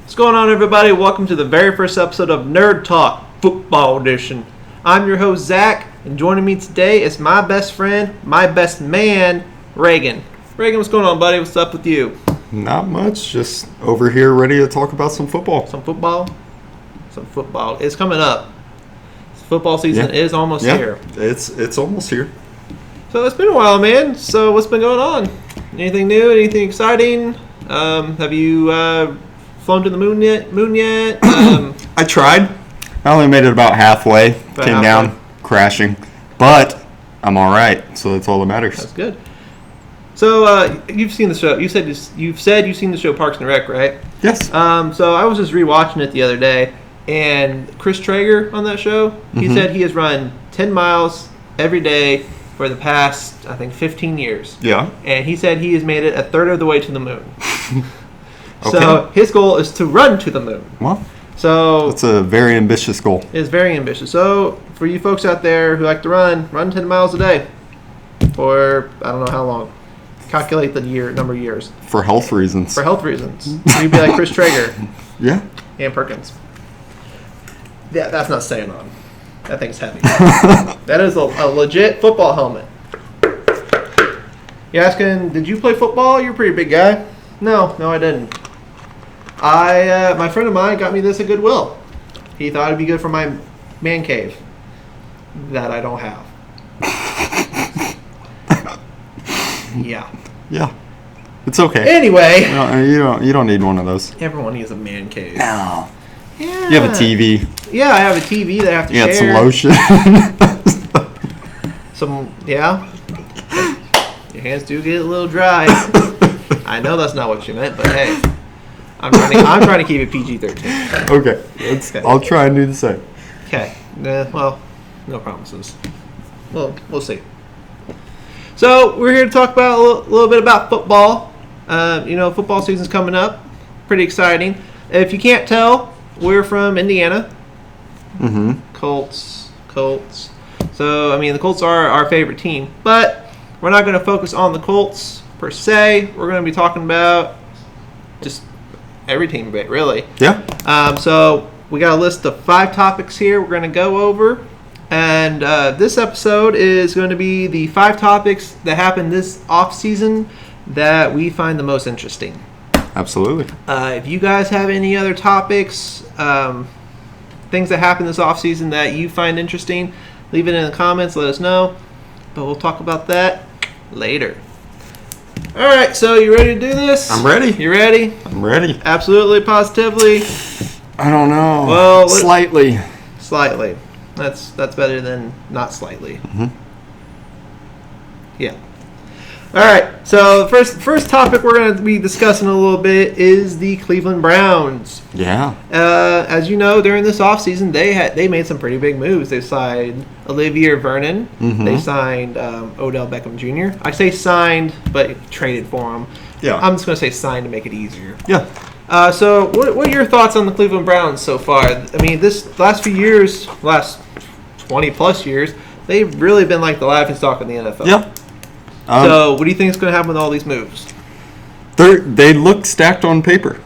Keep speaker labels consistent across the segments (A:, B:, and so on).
A: What's going on, everybody? Welcome to the very first episode of Nerd Talk Football Edition. I'm your host, Zach, and joining me today is my best friend, my best man, Reagan. Reagan, what's going on, buddy? What's up with you?
B: Not much. Just over here ready to talk about some football.
A: Some football? Some football. It's coming up. Football season is almost here.
B: It's almost here.
A: So it's been a while, man. So what's been going on? Anything new? Anything exciting? Have you flown to the moon yet?
B: I tried. I only made it about halfway. Came down crashing. But I'm all right. So that's all that matters.
A: That's good. So you've seen the show. You've said you've seen the show Parks and Rec, right?
B: Yes.
A: So I was just rewatching it the other day, and Chris Traeger on that show, he said he has run 10 miles every day for the past, I think, 15 years.
B: Yeah.
A: And he said he has made it a third of the way to the moon.
B: Okay.
A: So his goal is to run to the moon.
B: Well,
A: so
B: it's a very ambitious goal.
A: It's very ambitious. So for you folks out there who like to run 10 miles a day for I don't know how long. Calculate the number of years.
B: For health reasons.
A: For health reasons. You'd be like Chris Traeger.
B: Yeah.
A: And Perkins. Yeah, that's not staying on. That thing's heavy. That is a legit football helmet. You're asking, did you play football? You're a pretty big guy. No, I didn't. My friend of mine got me this at Goodwill. He thought it'd be good for my man cave that I don't have. Yeah.
B: Yeah. It's okay.
A: Anyway.
B: No, you don't need one of those.
A: Everyone needs a man cave.
B: No.
A: Yeah.
B: You have a TV.
A: Yeah, I have a TV that I have to share.
B: You got some lotion.
A: Yeah. Your hands do get a little dry. I know that's not what you meant, but hey. I'm trying to keep it PG-13.
B: Okay. I'll try and do the same.
A: Okay. Well, no promises. Well, we'll see. So we're here to talk about a little bit about football. Football season's coming up. Pretty exciting. If you can't tell, we're from Indiana.
B: Mm-hmm.
A: Colts. So, the Colts are our favorite team. But we're not going to focus on the Colts per se. We're going to be talking about just every team, really.
B: Yeah.
A: So we got a list of 5 topics here we're going to go over. And this episode is going to be the 5 topics that happened this off-season that we find the most interesting.
B: Absolutely.
A: If you guys have any other topics, things that happened this off-season that you find interesting, leave it in the comments, let us know. But we'll talk about that later. All right, so you ready to do this?
B: I'm ready.
A: You ready?
B: I'm ready.
A: Absolutely, positively?
B: I don't know.
A: Well,
B: slightly.
A: Slightly. That's better than not slightly.
B: Mm-hmm.
A: Yeah. All right. So the first topic we're going to be discussing a little bit is the Cleveland Browns.
B: Yeah.
A: As you know, during this offseason, they made some pretty big moves. They signed Olivier Vernon.
B: Mm-hmm.
A: They signed Odell Beckham Jr. I say signed, but traded for him.
B: Yeah.
A: I'm just going to say signed to make it easier.
B: Yeah.
A: So what are your thoughts on the Cleveland Browns so far? This last few years, last 20-plus years, they've really been like the laughingstock in the NFL.
B: Yeah.
A: So what do you think is going to happen with all these moves?
B: They look stacked on paper.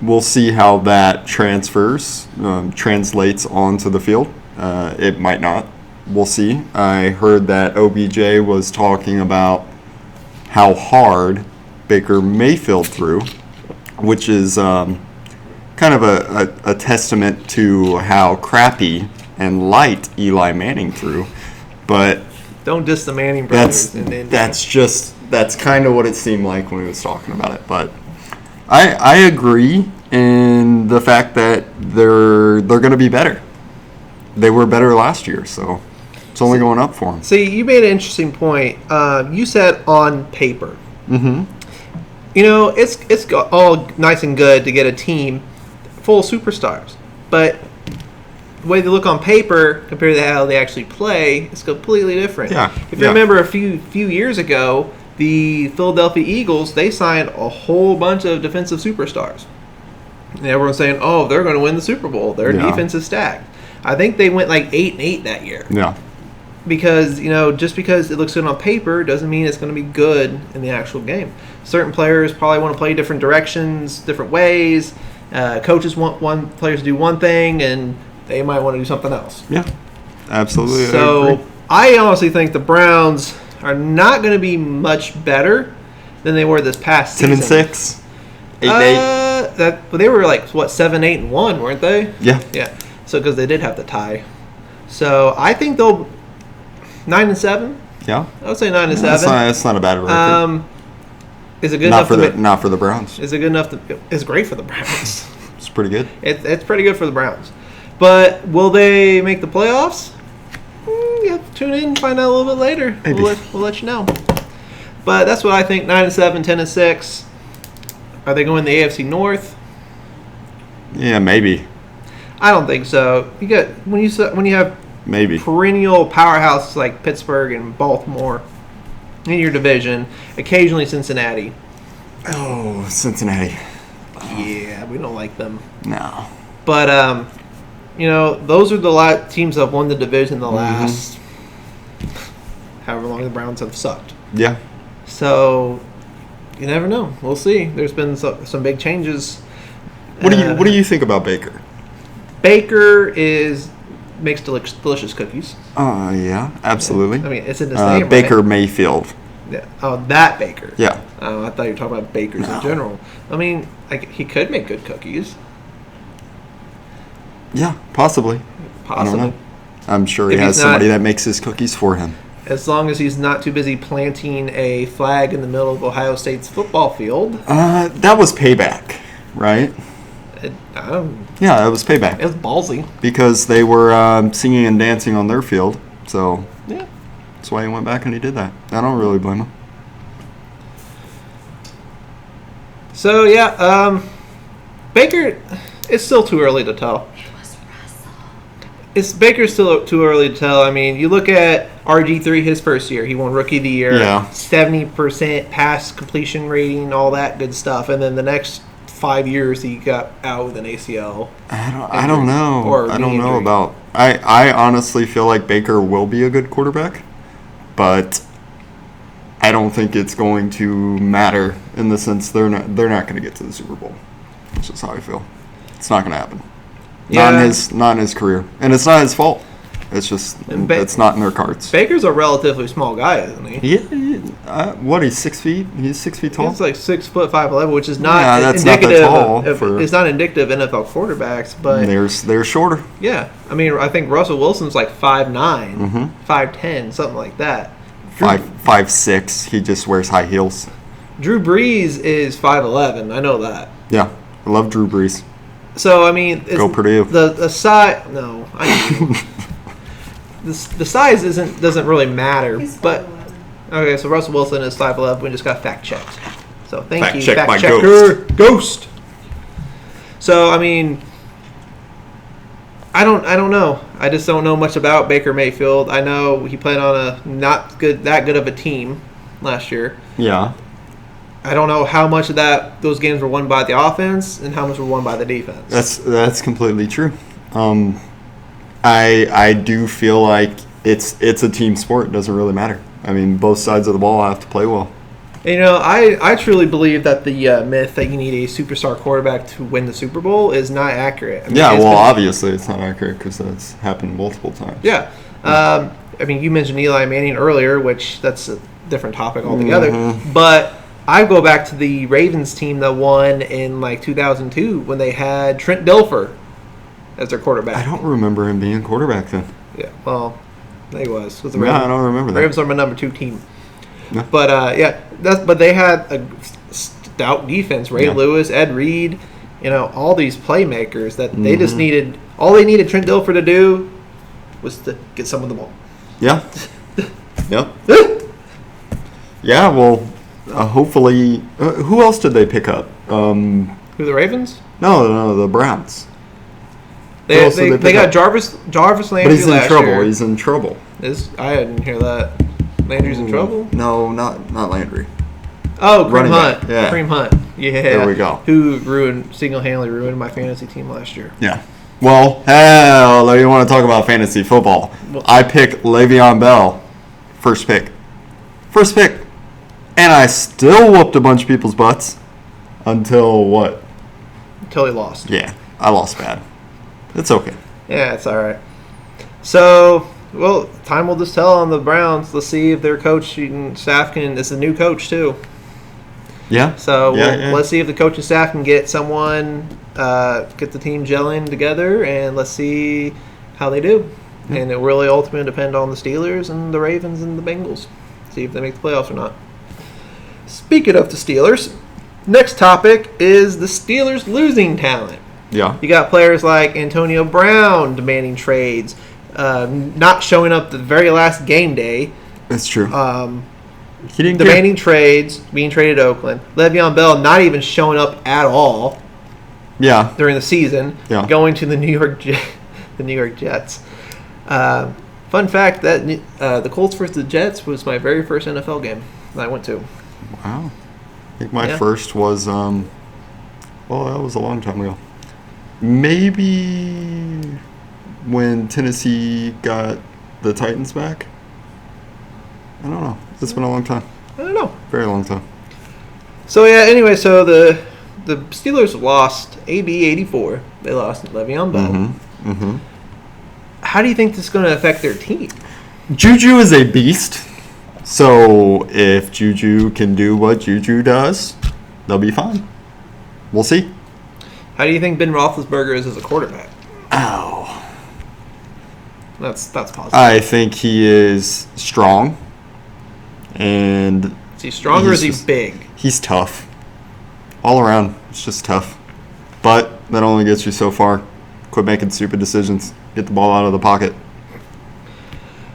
B: We'll see how that translates onto the field. It might not. We'll see. I heard that OBJ was talking about how hard Baker Mayfield threw, which is kind of a testament to how crappy and light Eli Manning threw. But
A: don't diss the Manning brothers.
B: That's kind of what it seemed like when he was talking about it. But I agree in the fact that they're going to be better. They were better last year, so it's only going up for them.
A: See, you made an interesting point. You said on paper.
B: Mm-hmm.
A: It's all nice and good to get a team full of superstars, but the way they look on paper compared to how they actually play is completely different.
B: Yeah.
A: If you remember a few years ago, the Philadelphia Eagles, they signed a whole bunch of defensive superstars. And everyone's saying, oh, they're going to win the Super Bowl. Their defense is stacked. I think they went like 8-8 that year.
B: Yeah.
A: because just because it looks good on paper doesn't mean it's going to be good in the actual game. Certain players probably want to play different directions, different ways. Coaches want one players to do one thing, and they might want to do something else.
B: Yeah, absolutely.
A: So I honestly think the Browns are not going to be much better than they were this past season.
B: 10-6, 8-8.
A: They were like 7-8-1, weren't they?
B: Yeah.
A: Yeah. So because they did have the tie, so I think they'll 9-7.
B: Yeah.
A: I would say 9-7.
B: That's not a bad record.
A: Is it good
B: not
A: enough
B: not for the Browns.
A: Is it good enough it's great for the Browns.
B: It's pretty good.
A: It's pretty good for the Browns. But will they make the playoffs? Yeah, tune in and find out a little bit later.
B: Maybe.
A: We'll let you know. But that's what I think. 9-7, 10-6. Are they going the AFC North?
B: Yeah, maybe.
A: I don't think so. You get when you have
B: Maybe.
A: perennial powerhouses like Pittsburgh and Baltimore in your division, occasionally Cincinnati.
B: Oh, Cincinnati.
A: Yeah, we don't like them.
B: No.
A: But those are the teams that have won the division the last however long the Browns have sucked.
B: Yeah.
A: So you never know. We'll see. There's been some big changes.
B: What do you think about Baker?
A: Baker makes delicious cookies.
B: Yeah, absolutely.
A: I mean, it's in his name,
B: Baker
A: right?
B: Mayfield.
A: Yeah. Oh, that Baker.
B: Yeah.
A: I thought you were talking about bakers in general. I mean, he could make good cookies.
B: Yeah, possibly. I don't know. I'm sure he has somebody that makes his cookies for him.
A: As long as he's not too busy planting a flag in the middle of Ohio State's football field.
B: That was payback, right? Yeah, that was payback.
A: It was ballsy.
B: Because they were singing and dancing on their field, so
A: yeah,
B: that's why he went back and he did that. I don't really blame him.
A: So yeah, Baker. It's still too early to tell. Baker's still too early to tell. I mean, you look at RG3, his first year, he won Rookie of the Year, 70% pass completion rating, all that good stuff, and then the next 5 years he got out with an ACL.
B: I don't know. I don't know about. I honestly feel like Baker will be a good quarterback, but I don't think it's going to matter in the sense they're not going to get to the Super Bowl. That's just how I feel. It's not going to happen.
A: Yeah.
B: Not in his career, and it's not his fault. It's just it's not in their cards.
A: Baker's a relatively small guy, isn't he?
B: Yeah. What? He's 6 feet. He's 6 feet tall.
A: He's like 6'5", which is not
B: that's
A: indicative.
B: Not that tall
A: it's not indicative of NFL quarterbacks, but
B: they're shorter.
A: Yeah, I mean, I think Russell Wilson's like 5'9", 5'10", something like that.
B: 5'6". He just wears high heels.
A: Drew Brees is 5'11". I know that.
B: Yeah, I love Drew Brees.
A: So I mean,
B: go Purdue.
A: The size. No, the size doesn't really matter. But okay, so Russell Wilson is 5'11". We just got fact checked. So thank you, fact checker, Ghost. So I mean, I don't know. I just don't know much about Baker Mayfield. I know he played on a not that good of a team last year.
B: Yeah.
A: I don't know how much of those games were won by the offense and how much were won by the defense.
B: That's completely true. I do feel like it's a team sport. It doesn't really matter. I mean, both sides of the ball have to play well.
A: And, I truly believe that the myth that you need a superstar quarterback to win the Super Bowl is not accurate. I mean,
B: obviously it's not accurate because that's happened multiple times.
A: Yeah. I mean, you mentioned Eli Manning earlier, which that's a different topic altogether. But I go back to the Ravens team that won in like 2002 when they had Trent Dilfer as their quarterback.
B: I don't remember him being quarterback then.
A: Yeah, well, he was. I
B: don't remember that.
A: Ravens are my number 2 team.
B: No.
A: But but they had a stout defense. Ray Lewis, Ed Reed, all these playmakers that they just needed. All they needed Trent Dilfer to do was to get some of the ball.
B: Yeah. Yep. Yeah. Well. Hopefully, who else did they pick up?
A: Who, the Ravens?
B: No, the Browns.
A: They got Jarvis Landry.
B: But he's in trouble.
A: Year.
B: He's in trouble.
A: I didn't hear that. Landry's in trouble?
B: No, not Landry.
A: Oh, Kareem Hunt.
B: Yeah.
A: Kareem Hunt. Yeah.
B: There we go.
A: Who single-handedly ruined my fantasy team last year.
B: Yeah. Well, hell, you want to talk about fantasy football. I picked Le'Veon Bell. First pick. And I still whooped a bunch of people's butts. Until what?
A: Until he lost.
B: Yeah, I lost bad. It's okay.
A: Yeah, it's all right. So, well, time will just tell on the Browns. Let's see if their coach and staff can. It's a new coach too.
B: Yeah.
A: So let's see if the coaching staff can get someone, get the team gelling together, and let's see how they do. Yeah. And it really ultimately depend on the Steelers and the Ravens and the Bengals. See if they make the playoffs or not. Speaking of the Steelers, next topic is the Steelers losing talent.
B: Yeah.
A: You got players like Antonio Brown demanding trades, not showing up the very last game day.
B: That's true.
A: Demanding trades, being traded to Oakland. Le'Veon Bell not even showing up at all.
B: Yeah.
A: During the season,
B: yeah.
A: Going to the New York Jets. Fun fact that the Colts versus the Jets was my very first NFL game that I went to.
B: Wow. I think my first was that was a long time ago. Maybe when Tennessee got the Titans back. I don't know. It's been a long time.
A: I don't know.
B: Very long time.
A: So anyway, the Steelers lost AB 84. They lost Le'Veon Bell.
B: Mm-hmm.
A: How do you think this is going to affect their team?
B: Juju is a beast. So if Juju can do what Juju does, they'll be fine. We'll see.
A: How do you think Ben Roethlisberger is as a quarterback?
B: Ow.
A: That's positive.
B: I think he is strong. And
A: is he strong or is he big?
B: He's tough. All around, it's just tough. But that only gets you so far. Quit making stupid decisions. Get the ball out of the pocket.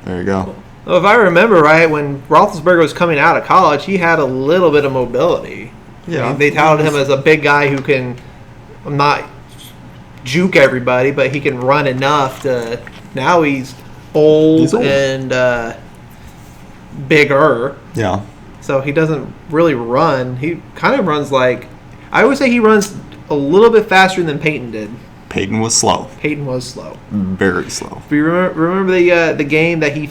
B: There you go.
A: Well, if I remember right, when Roethlisberger was coming out of college, he had a little bit of mobility.
B: Yeah.
A: I mean, they touted him as a big guy who can not juke everybody, but he can run enough to. Now he's old. And bigger.
B: Yeah.
A: So he doesn't really run. He kind of runs like. I would say he runs a little bit faster than Peyton did.
B: Peyton was slow.
A: Very slow. Do you remember the game that he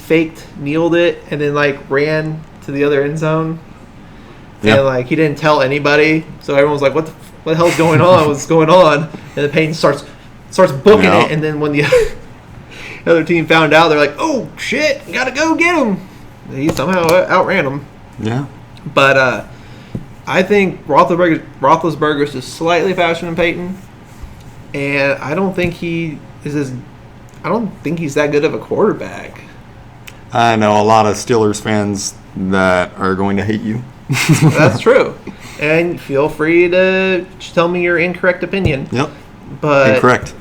A: kneeled it, and then ran to the other end zone? Yeah. And he didn't tell anybody, so everyone was like, "What the hell's going on? What's going on?" And then Peyton starts booking it, and then when the other team found out, they're like, "Oh shit, gotta go get him!" He somehow outran him.
B: Yeah.
A: But I think Roethlisberger is just slightly faster than Peyton. And I don't think he's that good of a quarterback.
B: I know a lot of Steelers fans that are going to hate you.
A: That's true. And feel free to tell me your incorrect opinion.
B: Yep.
A: But
B: incorrect.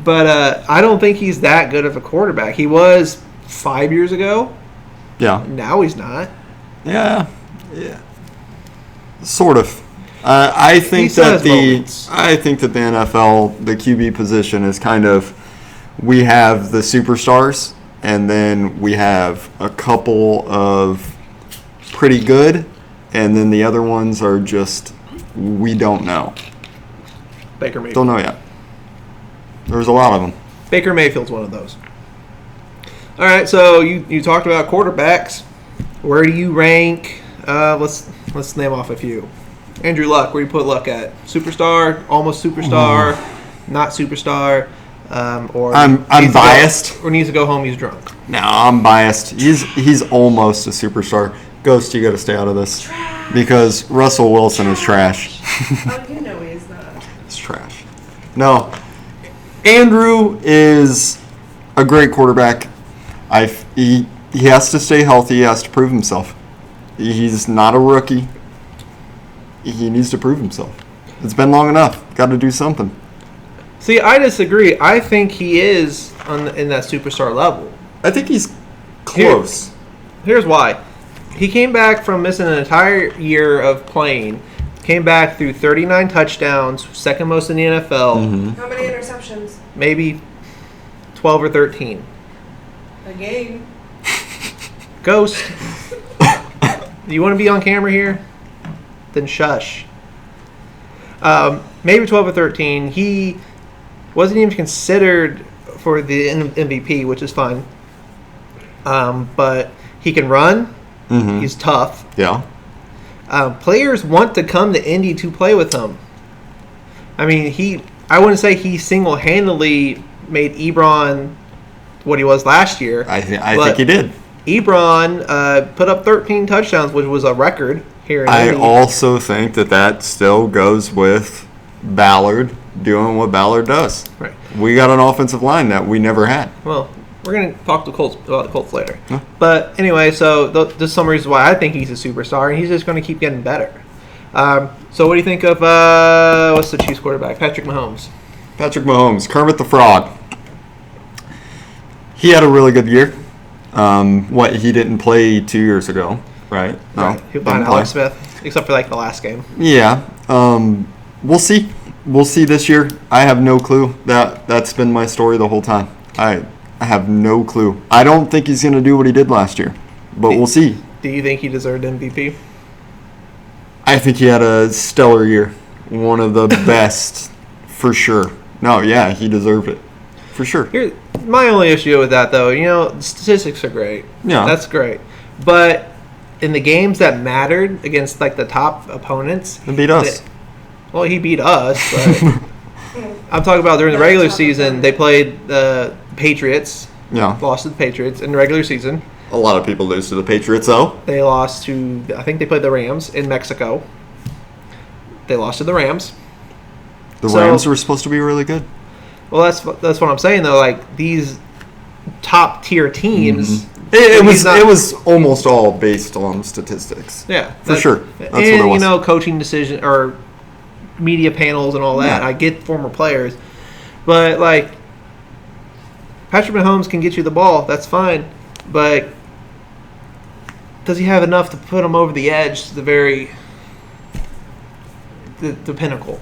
A: But I don't think he's that good of a quarterback. He was 5 years ago.
B: Yeah.
A: Now he's not.
B: Yeah. Sort of. I think that the NFL, the QB position is kind of, we have the superstars, and then we have a couple of pretty good, and then the other ones are just, we don't know.
A: Baker Mayfield.
B: Don't know yet. There's a lot of them.
A: Baker Mayfield's one of those. All right, so you talked about quarterbacks. Where do you rank? Let's name off a few. Andrew Luck, where do you put Luck at? Superstar, almost superstar, not superstar, or
B: I'm biased.
A: Or needs to go home. He's drunk.
B: No, I'm biased. He's almost a superstar. Ghost, you got to stay out of this because Russell Wilson is trash.
C: Oh, you know he's not.
B: He's trash. No, Andrew is a great quarterback. He has to stay healthy. He has to prove himself. He's not a rookie. He needs to prove himself. It's been long enough. Got to do something.
A: See, I disagree. I think he is in that superstar level.
B: I think he's close.
A: Here's why. He came back from missing an entire year of playing. Came back through 39 touchdowns, second most in the NFL.
B: Mm-hmm.
C: How many interceptions?
A: Maybe 12 or 13.
C: A game.
A: Ghost. You want to be on camera here? Then shush. Maybe 12 or 13. He wasn't even considered for the MVP, which is fine. But he can run.
B: Mm-hmm.
A: He's tough.
B: Yeah.
A: Players want to come to Indy to play with him. I mean, I wouldn't say he single-handedly made Ebron what he was last year.
B: I think he did.
A: Ebron put up 13 touchdowns, which was a record here in Indy.
B: I also think that still goes with Ballard doing what Ballard does.
A: Right.
B: We got an offensive line that we never had.
A: Well, we're going to talk about the Colts later.
B: Huh?
A: But anyway, so there's some reasons why I think he's a superstar, and he's just going to keep getting better. So what do you think of, what's the Chiefs quarterback? Patrick Mahomes.
B: Patrick Mahomes, Kermit the Frog. He had a really good year. He didn't play 2 years ago, right? No,
A: Right. He was behind Alex Smith, except for like the last game.
B: Yeah. We'll see. We'll see this year. I have no clue. That's been my story the whole time. I have no clue. I don't think he's going to do what he did last year, but we'll see.
A: Do you think he deserved MVP?
B: I think he had a stellar year. One of the best, for sure. No, yeah, he deserved it. For sure.
A: My only issue with that, though, the statistics are great.
B: Yeah.
A: That's great. But in the games that mattered against, like, the top opponents...
B: He beat us.
A: Well, he beat us, but... I'm talking about during the regular season, they played the Patriots.
B: Yeah.
A: Lost to the Patriots in the regular season.
B: A lot of people lose to the Patriots, though.
A: They lost to... I think they played the Rams in Mexico. They lost to the Rams.
B: The Rams were supposed to be really good.
A: Well, that's what I'm saying, though. Like, these top-tier teams...
B: Mm-hmm. It was almost all based on statistics.
A: Yeah.
B: For sure. That's what
A: and,
B: it was.
A: coaching decision or media panels and all that.
B: Yeah.
A: I get former players. But, like, Patrick Mahomes can get you the ball. That's fine. But does he have enough to put him over the edge to the pinnacle?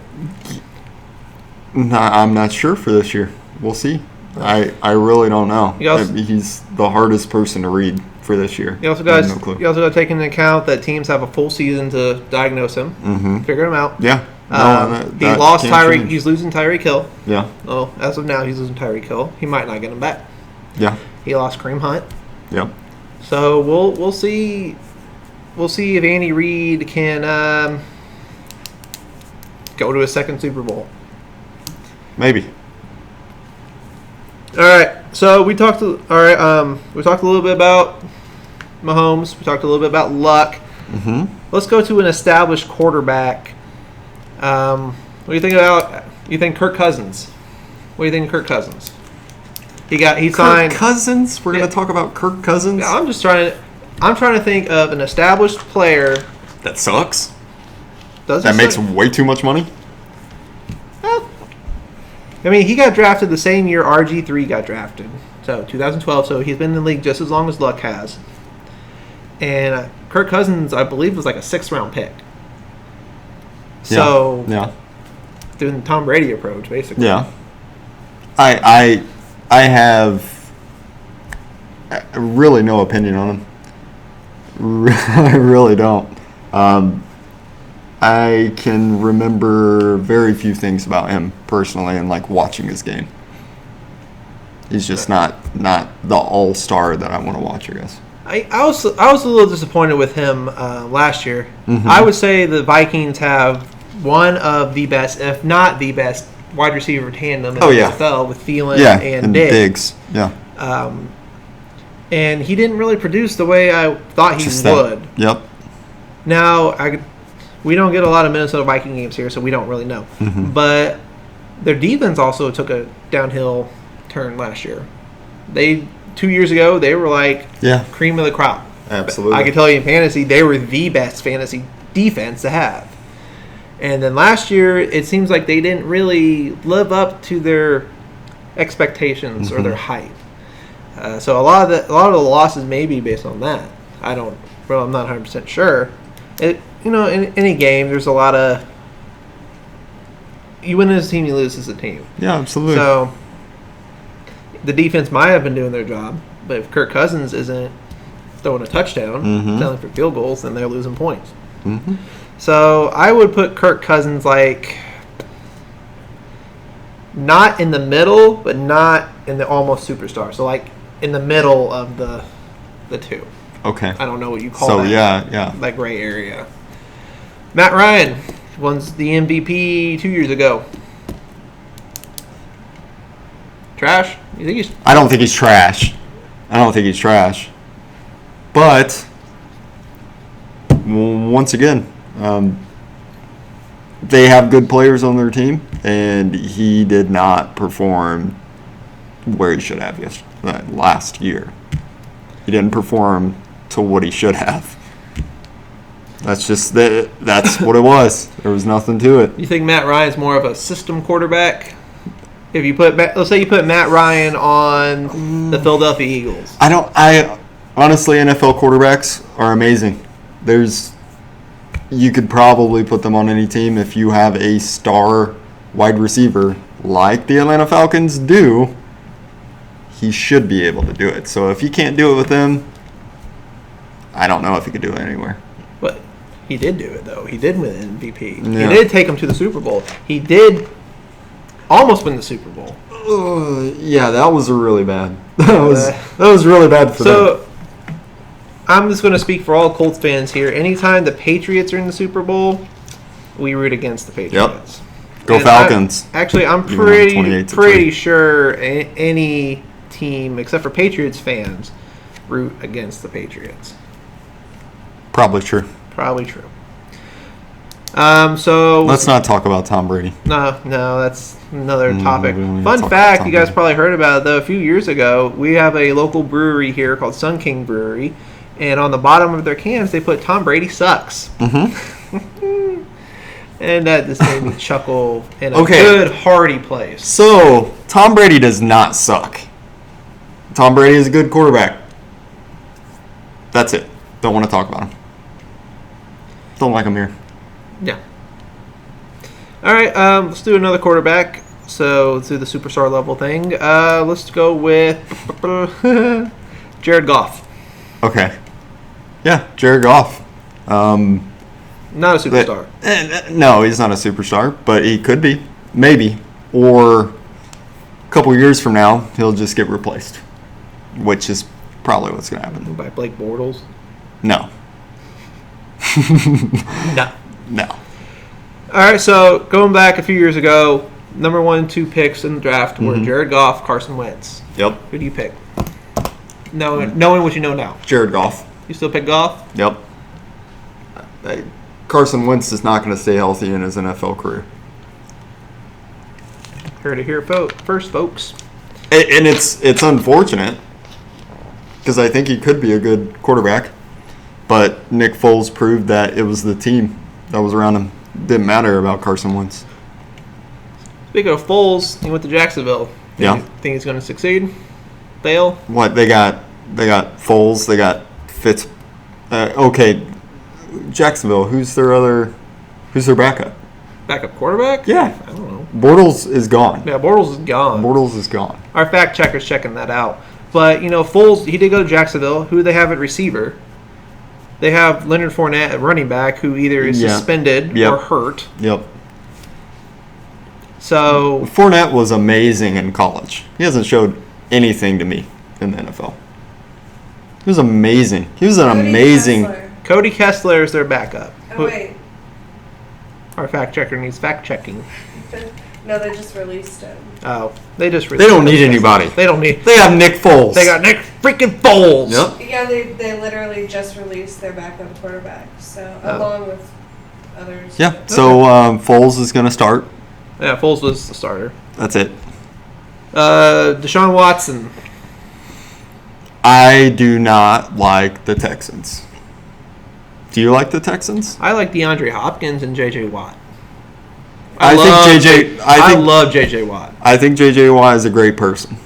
B: I'm not sure for this year. We'll see. I really don't know. He's the hardest person to read for this year.
A: You also
B: I have
A: got
B: no clue.
A: to take into account that teams have a full season to diagnose him, figure him out.
B: Yeah.
A: He lost Tyreek. He's losing Tyreek Hill.
B: Yeah.
A: Oh, as of now, he's losing Tyreek Hill. He might not get him back.
B: Yeah.
A: He lost Kareem Hunt.
B: Yep.
A: So we'll see. We'll see if Andy Reid can go to a second Super Bowl.
B: Maybe.
A: All right. So we talked. We talked a little bit about Mahomes. We talked a little bit about Luck.
B: Mm-hmm.
A: Let's go to an established quarterback. What do you think about? You think Kirk Cousins? What do you think of Kirk Cousins? He signed.
B: Kirk Cousins. We're
A: Yeah.
B: gonna talk about Kirk Cousins.
A: I'm trying to think of an established player.
B: That sucks.
A: That
B: Makes way too much money.
A: I mean, he got drafted the same year RG3 got drafted. So, 2012. So, he's been in the league just as long as Luck has. And Kirk Cousins, I believe, was like a 6th-round pick. So,
B: yeah.
A: doing the Tom Brady approach, basically.
B: Yeah. I have really no opinion on him. I really don't. I can remember very few things about him personally and like watching his game. He's just not the all-star that I want to watch, I guess.
A: I was a little disappointed with him last year.
B: Mm-hmm.
A: I would say the Vikings have one of the best, if not the best, wide receiver tandem in the NFL with Thielen and Diggs.
B: Yeah.
A: And he didn't really produce the way I thought he would.
B: Yep.
A: Now, we don't get a lot of Minnesota Viking games here, so we don't really know.
B: Mm-hmm.
A: But their defense also took a downhill turn last year. 2 years ago, they were like cream of the crop.
B: Absolutely.
A: I can tell you in fantasy, they were the best fantasy defense to have. And then last year, it seems like they didn't really live up to their expectations or their hype. So a lot of the losses may be based on that. I'm not 100% sure. In any game, there's a lot of you win as a team, you lose as a team.
B: Yeah, absolutely.
A: So the defense might have been doing their job, but if Kirk Cousins isn't throwing a touchdown, selling for field goals, then they're losing points.
B: Mm-hmm.
A: So I would put Kirk Cousins like not in the middle, but not in the almost superstar. So like in the middle of the two.
B: Okay.
A: I don't know what you call
B: So
A: that.
B: yeah.
A: That gray area. Matt Ryan won the MVP 2 years ago. Trash? You think he's?
B: I don't think he's trash. But once again, they have good players on their team, and he did not perform where he should have last year. He didn't perform to what he should have. That's just that's what it was. There was nothing to it.
A: You think Matt Ryan's more of a system quarterback? If you let's say you put Matt Ryan on the Philadelphia Eagles.
B: I honestly, NFL quarterbacks are amazing. You could probably put them on any team if you have a star wide receiver like the Atlanta Falcons do. He should be able to do it. So if he can't do it with them, I don't know if he could do it anywhere.
A: But he did do it, though. He did win MVP.
B: Yeah.
A: He did take him to the Super Bowl. He did almost win the Super Bowl.
B: Yeah, that was really bad. That was really bad for them.
A: So I'm just going to speak for all Colts fans here. Anytime the Patriots are in the Super Bowl, we root against the Patriots.
B: Go
A: And
B: Falcons.
A: I'm
B: 28-3.
A: pretty sure any team except for Patriots fans root against the Patriots.
B: Probably true.
A: Probably true. So
B: Let's not talk about Tom Brady.
A: No, that's another topic.
B: we don't need to
A: Fun
B: talk
A: fact,
B: about
A: you guys
B: Tom
A: probably heard about it, though. A few years ago, we have a local brewery here called Sun King Brewery, and on the bottom of their cans, they put Tom Brady sucks.
B: Mm-hmm.
A: And that just made me chuckle in a
B: Okay.
A: good, hearty place.
B: So, Tom Brady does not suck. Tom Brady is a good quarterback. That's it. Don't want to talk about him. Don't like him here.
A: Yeah. All right, let's do another quarterback. So let's do the superstar level thing. Let's go with Jared Goff.
B: Okay. Yeah, Jared Goff.
A: Not a superstar.
B: No, he's not a superstar, but he could be. Maybe. Or a couple years from now, he'll just get replaced, which is probably what's going to happen.
A: By Blake Bortles?
B: No.
A: No.
B: No.
A: All right, so going back a few years ago, number 1 and 2 picks in the draft were Jared Goff, Carson Wentz.
B: Yep.
A: Who do you pick? Knowing what you know now.
B: Jared Goff.
A: You still pick Goff?
B: Yep. Carson Wentz is not going to stay healthy in his NFL career.
A: Heard it here first, folks.
B: And it's unfortunate because I think he could be a good quarterback, but Nick Foles proved that it was the team that was around him. Didn't matter about Carson Wentz.
A: Speaking of Foles, he went to Jacksonville.
B: Yeah.
A: Think he's going to succeed? Fail?
B: What they got Foles, they got Fitz. Okay, Jacksonville. Who's their backup?
A: Backup quarterback?
B: Yeah.
A: I don't know.
B: Bortles is gone.
A: Yeah, Bortles is gone.
B: Bortles is gone.
A: Our fact checker's checking that out. But, Foles, he did go to Jacksonville. Who do they have at receiver? They have Leonard Fournette at running back, who either is suspended or hurt.
B: Yep.
A: So
B: Fournette was amazing in college. He hasn't showed anything to me in the NFL. He was amazing. He was an amazing.
C: Kessler.
A: Cody Kessler is their backup.
C: Oh, wait.
A: Our fact checker needs fact checking.
C: No, they just released him.
A: Oh, they just
B: They don't need anybody.
A: They don't need.
B: They have Nick Foles.
A: They got Nick freaking Foles.
B: Yep.
C: Yeah, they literally just released their backup quarterback. So, along with others.
B: Yeah. So Foles is going to start.
A: Yeah, Foles was the starter.
B: That's it.
A: Deshaun Watson.
B: I do not like the Texans. Do you like the Texans?
A: I like DeAndre Hopkins and J.J. Watt.
B: I
A: love J.J. Watt.
B: I think J.J. Watt is a great person.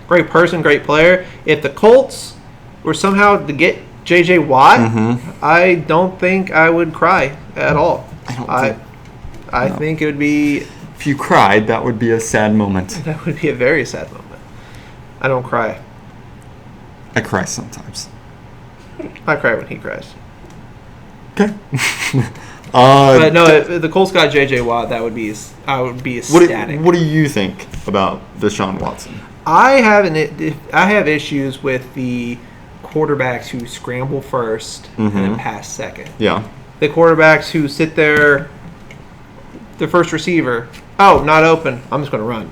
A: Great person, great player. If the Colts were somehow to get J.J. Watt, I don't think I would cry at all. I think it would be...
B: If you cried, that would be a sad moment.
A: That would be a very sad moment. I don't cry.
B: I cry sometimes.
A: I cry when he cries.
B: Okay.
A: But no, if the Colts got J.J. Watt, I would be ecstatic.
B: What do you think about Deshaun Watson?
A: I have issues with the quarterbacks who scramble first and then pass second.
B: Yeah.
A: The quarterbacks who sit there, the first receiver, not open, I'm just going to run.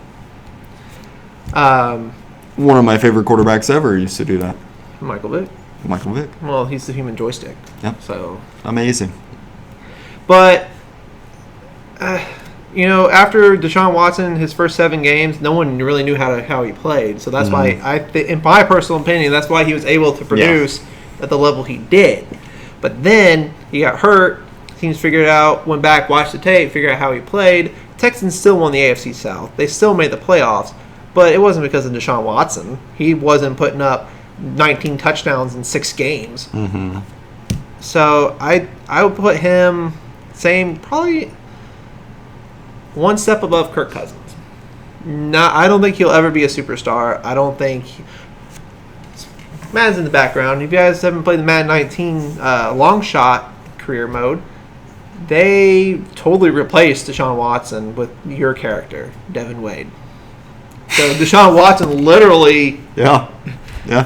B: One of my favorite quarterbacks ever used to do that.
A: Michael Vick.
B: Michael Vick.
A: Well, he's the human joystick.
B: Yep.
A: So
B: amazing.
A: But, after Deshaun Watson, his first 7 games, no one really knew how he played. So that's why, in my personal opinion, that's why he was able to produce at the level he did. But then he got hurt. Teams figured it out, went back, watched the tape, figured out how he played. Texans still won the AFC South. They still made the playoffs. But it wasn't because of Deshaun Watson. He wasn't putting up 19 touchdowns in 6 games.
B: Mm-hmm.
A: So I would put him probably one step above Kirk Cousins. I don't think he'll ever be a superstar. I don't think Madden's in the background. If you guys haven't played the Madden 19 long shot career mode, they totally replaced Deshaun Watson with your character, Devin Wade. So Deshaun Watson literally,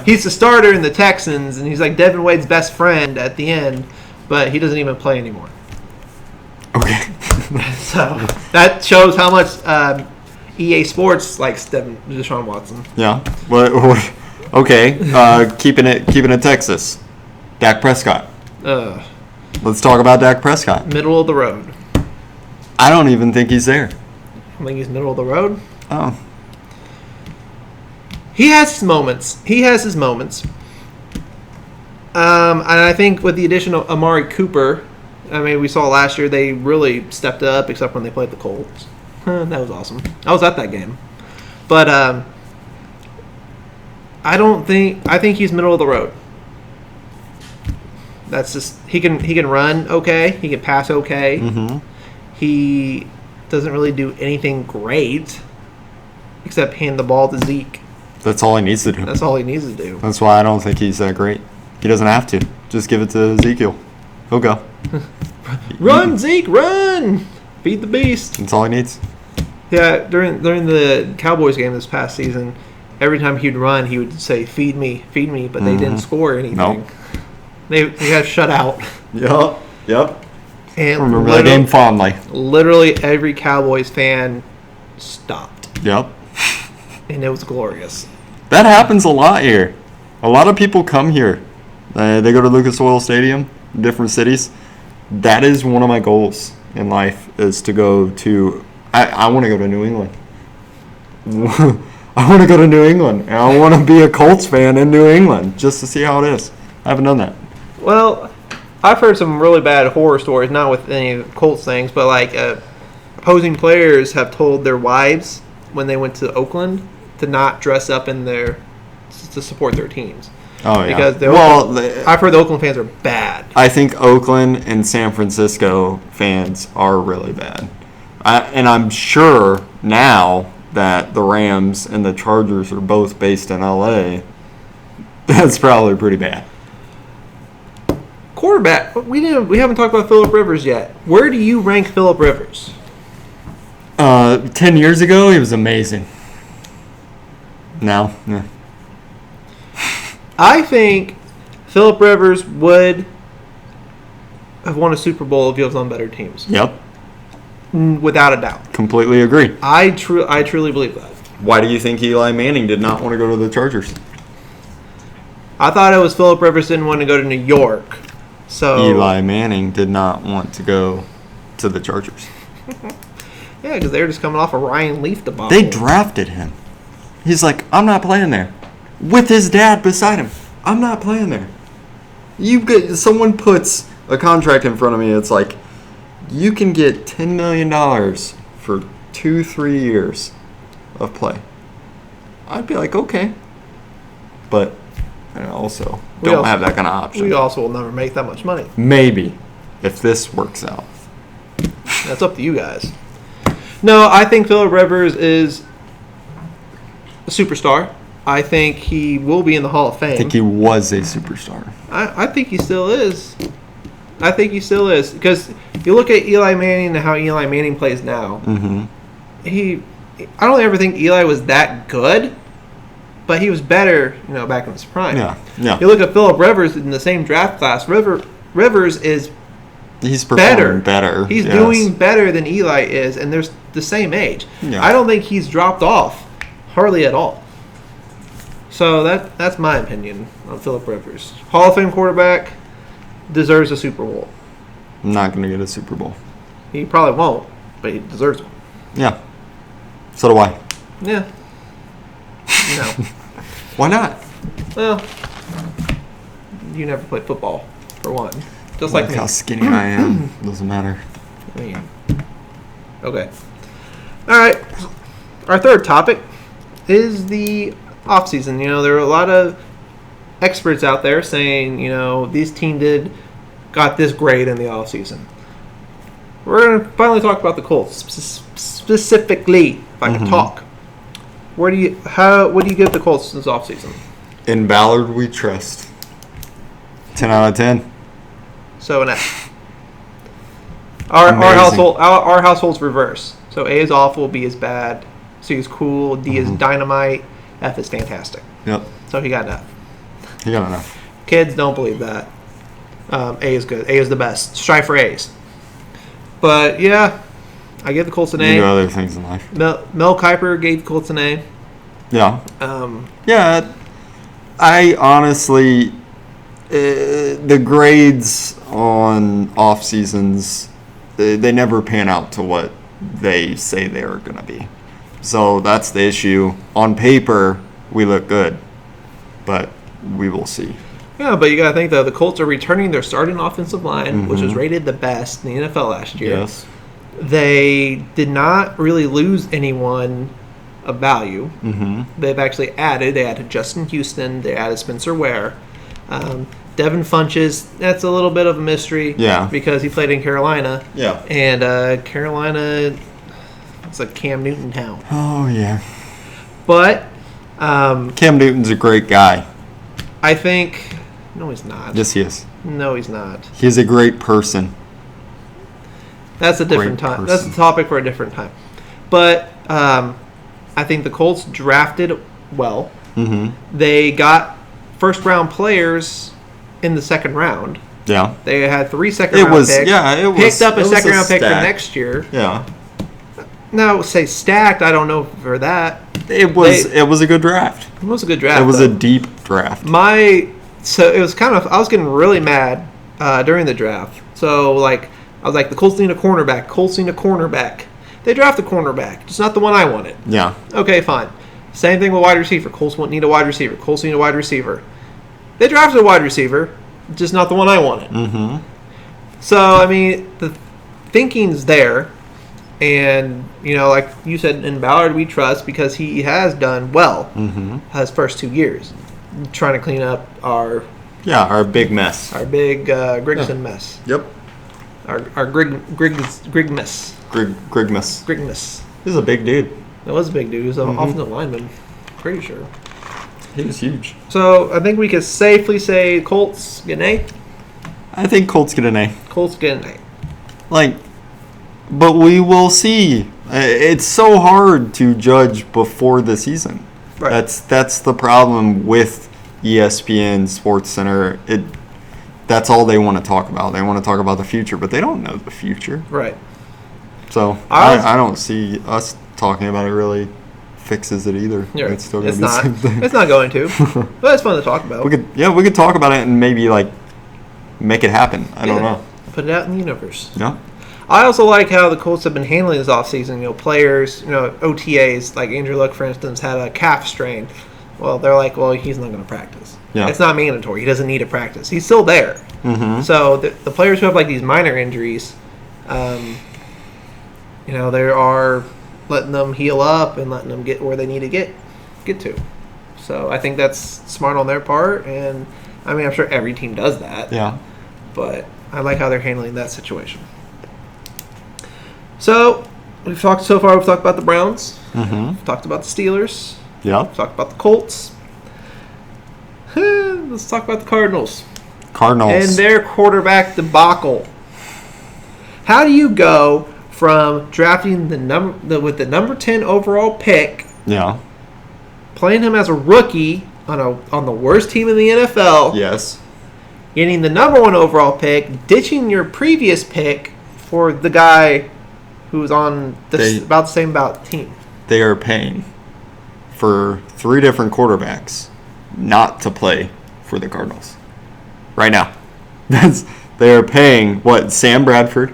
A: he's the starter in the Texans, and he's like Devin Wade's best friend at the end, but he doesn't even play anymore.
B: Okay.
A: So that shows how much EA Sports likes Deshaun Watson.
B: Yeah. Okay. Keeping it Texas. Dak Prescott. Let's talk about Dak Prescott.
A: Middle of the road.
B: I don't even think he's there.
A: I think he's middle of the road.
B: Oh.
A: He has his moments. And I think with the addition of Amari Cooper, we saw last year they really stepped up, except when they played the Colts. That was awesome. I was at that game. But I think he's middle of the road. That's just he can run okay, he can pass okay.
B: Mm-hmm.
A: He doesn't really do anything great except hand the ball to Zeke.
B: That's all he needs to do.
A: That's all he needs to do.
B: That's why I don't think he's that great. He doesn't have to. Just give it to Ezekiel. He'll go.
A: Run, Zeke, run! Feed the beast.
B: That's all he needs.
A: Yeah, during the Cowboys game this past season, every time he'd run, he would say, feed me, but they didn't score anything.
B: Nope.
A: They got shut out.
B: Yep.
A: And
B: I remember that game fondly.
A: Literally every Cowboys fan stopped.
B: Yep.
A: And it was glorious.
B: That happens a lot here. A lot of people come here. They go to Lucas Oil Stadium, different cities. That is one of my goals in life, is to go to... I want to go to New England. I want to go to New England. And I want to be a Colts fan in New England just to see how it is. I haven't done that.
A: Well, I've heard some really bad horror stories, not with any Colts things, but like opposing players have told their wives when they went to Oakland to not dress up to support their teams.
B: Oh, yeah.
A: Because I've heard the Oakland fans are bad.
B: I think Oakland and San Francisco fans are really bad. And I'm sure now that the Rams and the Chargers are both based in L.A., that's probably pretty bad.
A: Quarterback, we haven't talked about Phillip Rivers yet. Where do you rank Phillip Rivers?
B: 10 years ago, he was amazing. Now, yeah.
A: I think Phillip Rivers would have won a Super Bowl if he was on better teams.
B: Yep.
A: Without a doubt.
B: Completely agree.
A: I truly believe that.
B: Why do you think Eli Manning did not want to go to the Chargers?
A: I thought it was Phillip Rivers didn't want to go to New York. So
B: Eli Manning did not want to go to the Chargers.
A: Yeah, because they were just coming off a Ryan Leaf debacle.
B: They drafted him. He's like, I'm not playing there. With his dad beside him. I'm not playing there. Someone puts a contract in front of me. It's like, you can get $10 million for 2-3 years of play. I'd be like, okay. But I also don't have that kind of option.
A: We also will never make that much money.
B: Maybe, if this works out.
A: That's up to you guys. No, I think Phillip Rivers is a superstar. I think he will be in the Hall of Fame.
B: I think he was a superstar.
A: I think he still is. I think he still is. Because you look at Eli Manning and how Eli Manning plays now.
B: Mm-hmm.
A: I don't ever think Eli was that good, but he was better, back in his prime.
B: Yeah.
A: You look at Phillip Rivers in the same draft class. Rivers is
B: He's performing better.
A: He's doing better than Eli is, and they're the same age.
B: Yeah.
A: I don't think he's dropped off hardly at all. So that's my opinion on Phillip Rivers. Hall of Fame quarterback, deserves a Super Bowl.
B: Not going to get a Super Bowl.
A: He probably won't, but he deserves one.
B: Yeah. So do I.
A: Yeah. No.
B: Why not?
A: Well, you never played football, for one. Just like me.
B: How skinny I am. Doesn't matter.
A: I mean, okay. All right. Our third topic is the offseason. There are a lot of experts out there saying, this team got this grade in the offseason. We're going to finally talk about the Colts specifically, if I can talk. What do you give the Colts this offseason?
B: In Ballard, we trust. 10 out of 10.
A: So an F. Our household's reverse. So A is awful, B is bad, C is cool, D is dynamite, F is fantastic.
B: Yep.
A: So he got an F.
B: He got an F.
A: Kids don't believe that. A is good. A is the best. Strive for A's. But yeah, I give the Colts an A.
B: You do other things in life.
A: Mel Kiper gave the Colts an A.
B: Yeah. Yeah. I honestly, the grades on off seasons, they never pan out to what they say they are going to be. So that's the issue. On paper, we look good, but we will see.
A: Yeah, but you got to think, though, the Colts are returning their starting offensive line, which was rated the best in the NFL last year.
B: Yes.
A: They did not really lose anyone of value. They've actually added. They added Justin Houston. They added Spencer Ware. Devin Funches, that's a little bit of a mystery.
B: Yeah.
A: Because he played in Carolina.
B: Yeah.
A: And Carolina, it's like Cam Newton town.
B: Oh, yeah.
A: But
B: Cam Newton's a great guy.
A: I think... No, he's not.
B: Yes, he is.
A: No, he's not.
B: He's a great person.
A: That's a different time. That's a topic for a different time. But I think the Colts drafted well. They got first-round players in the second round.
B: Yeah.
A: They had 3 second-round picks.
B: Yeah, it was.
A: Picked up a second-round pick for
B: stack.
A: next year.
B: Yeah.
A: Now, say stacked, I don't know for that.
B: It was a good draft.
A: It was a good draft.
B: It was
A: though.
B: a deep draft.
A: So it was kind of, I was getting really mad during the draft. So, I was like, the Colts need a cornerback. Colts need a cornerback. They draft a cornerback, just not the one I wanted.
B: Yeah.
A: Okay, fine. Same thing with wide receiver. Colts need a wide receiver. Colts need a wide receiver. They drafted a wide receiver, just not the one I wanted. So, I mean, the thinking's there. And, like you said, in Ballard we trust because he has done well his first 2 years. Trying to clean up our
B: big mess.
A: Our big Grigson mess.
B: Yep.
A: Our Grig mess.
B: Grigmas. He's a big dude.
A: That was a big dude. He was an offensive lineman. Pretty sure.
B: He was huge.
A: So I think we can safely say Colts get an A.
B: I think Colts get an A.
A: Colts get an A.
B: But we will see. It's so hard to judge before the season.
A: Right.
B: That's the problem with ESPN, SportsCenter. That's all they want to talk about. They want to talk about the future, but they don't know the future.
A: Right.
B: So I don't see us talking about it really fixes it either.
A: Yeah,
B: it's still going to be
A: not.
B: the same thing.
A: It's not going to. But it's fun to talk about.
B: We could talk about it and maybe make it happen. I don't know.
A: Put it out in the universe.
B: Yeah.
A: I also like how the Colts have been handling this offseason. Players, OTAs, like Andrew Luck, for instance, had a calf strain. Well, they're like, well, he's not going to practice. Yeah. It's not mandatory. He doesn't need to practice. He's still there. So the players who have these minor injuries, they are letting them heal up and letting them get where they need to get to. So I think that's smart on their part, and I mean, I'm sure every team does that.
B: Yeah.
A: But I like how they're handling that situation. So we've talked about the Browns. We've talked about the Steelers.
B: Yeah.
A: We've talked about the Colts. Let's talk about the Cardinals.
B: Cardinals.
A: and their quarterback debacle. How do you go from drafting with the number 10 overall pick,
B: Yeah.
A: playing him as a rookie on the worst team in the NFL,
B: Yes.
A: getting the number 1 overall pick, ditching your previous pick for the guy who was on about the same team?
B: They are paying for 3 different quarterbacks not to play for the Cardinals right now. They are paying Sam Bradford.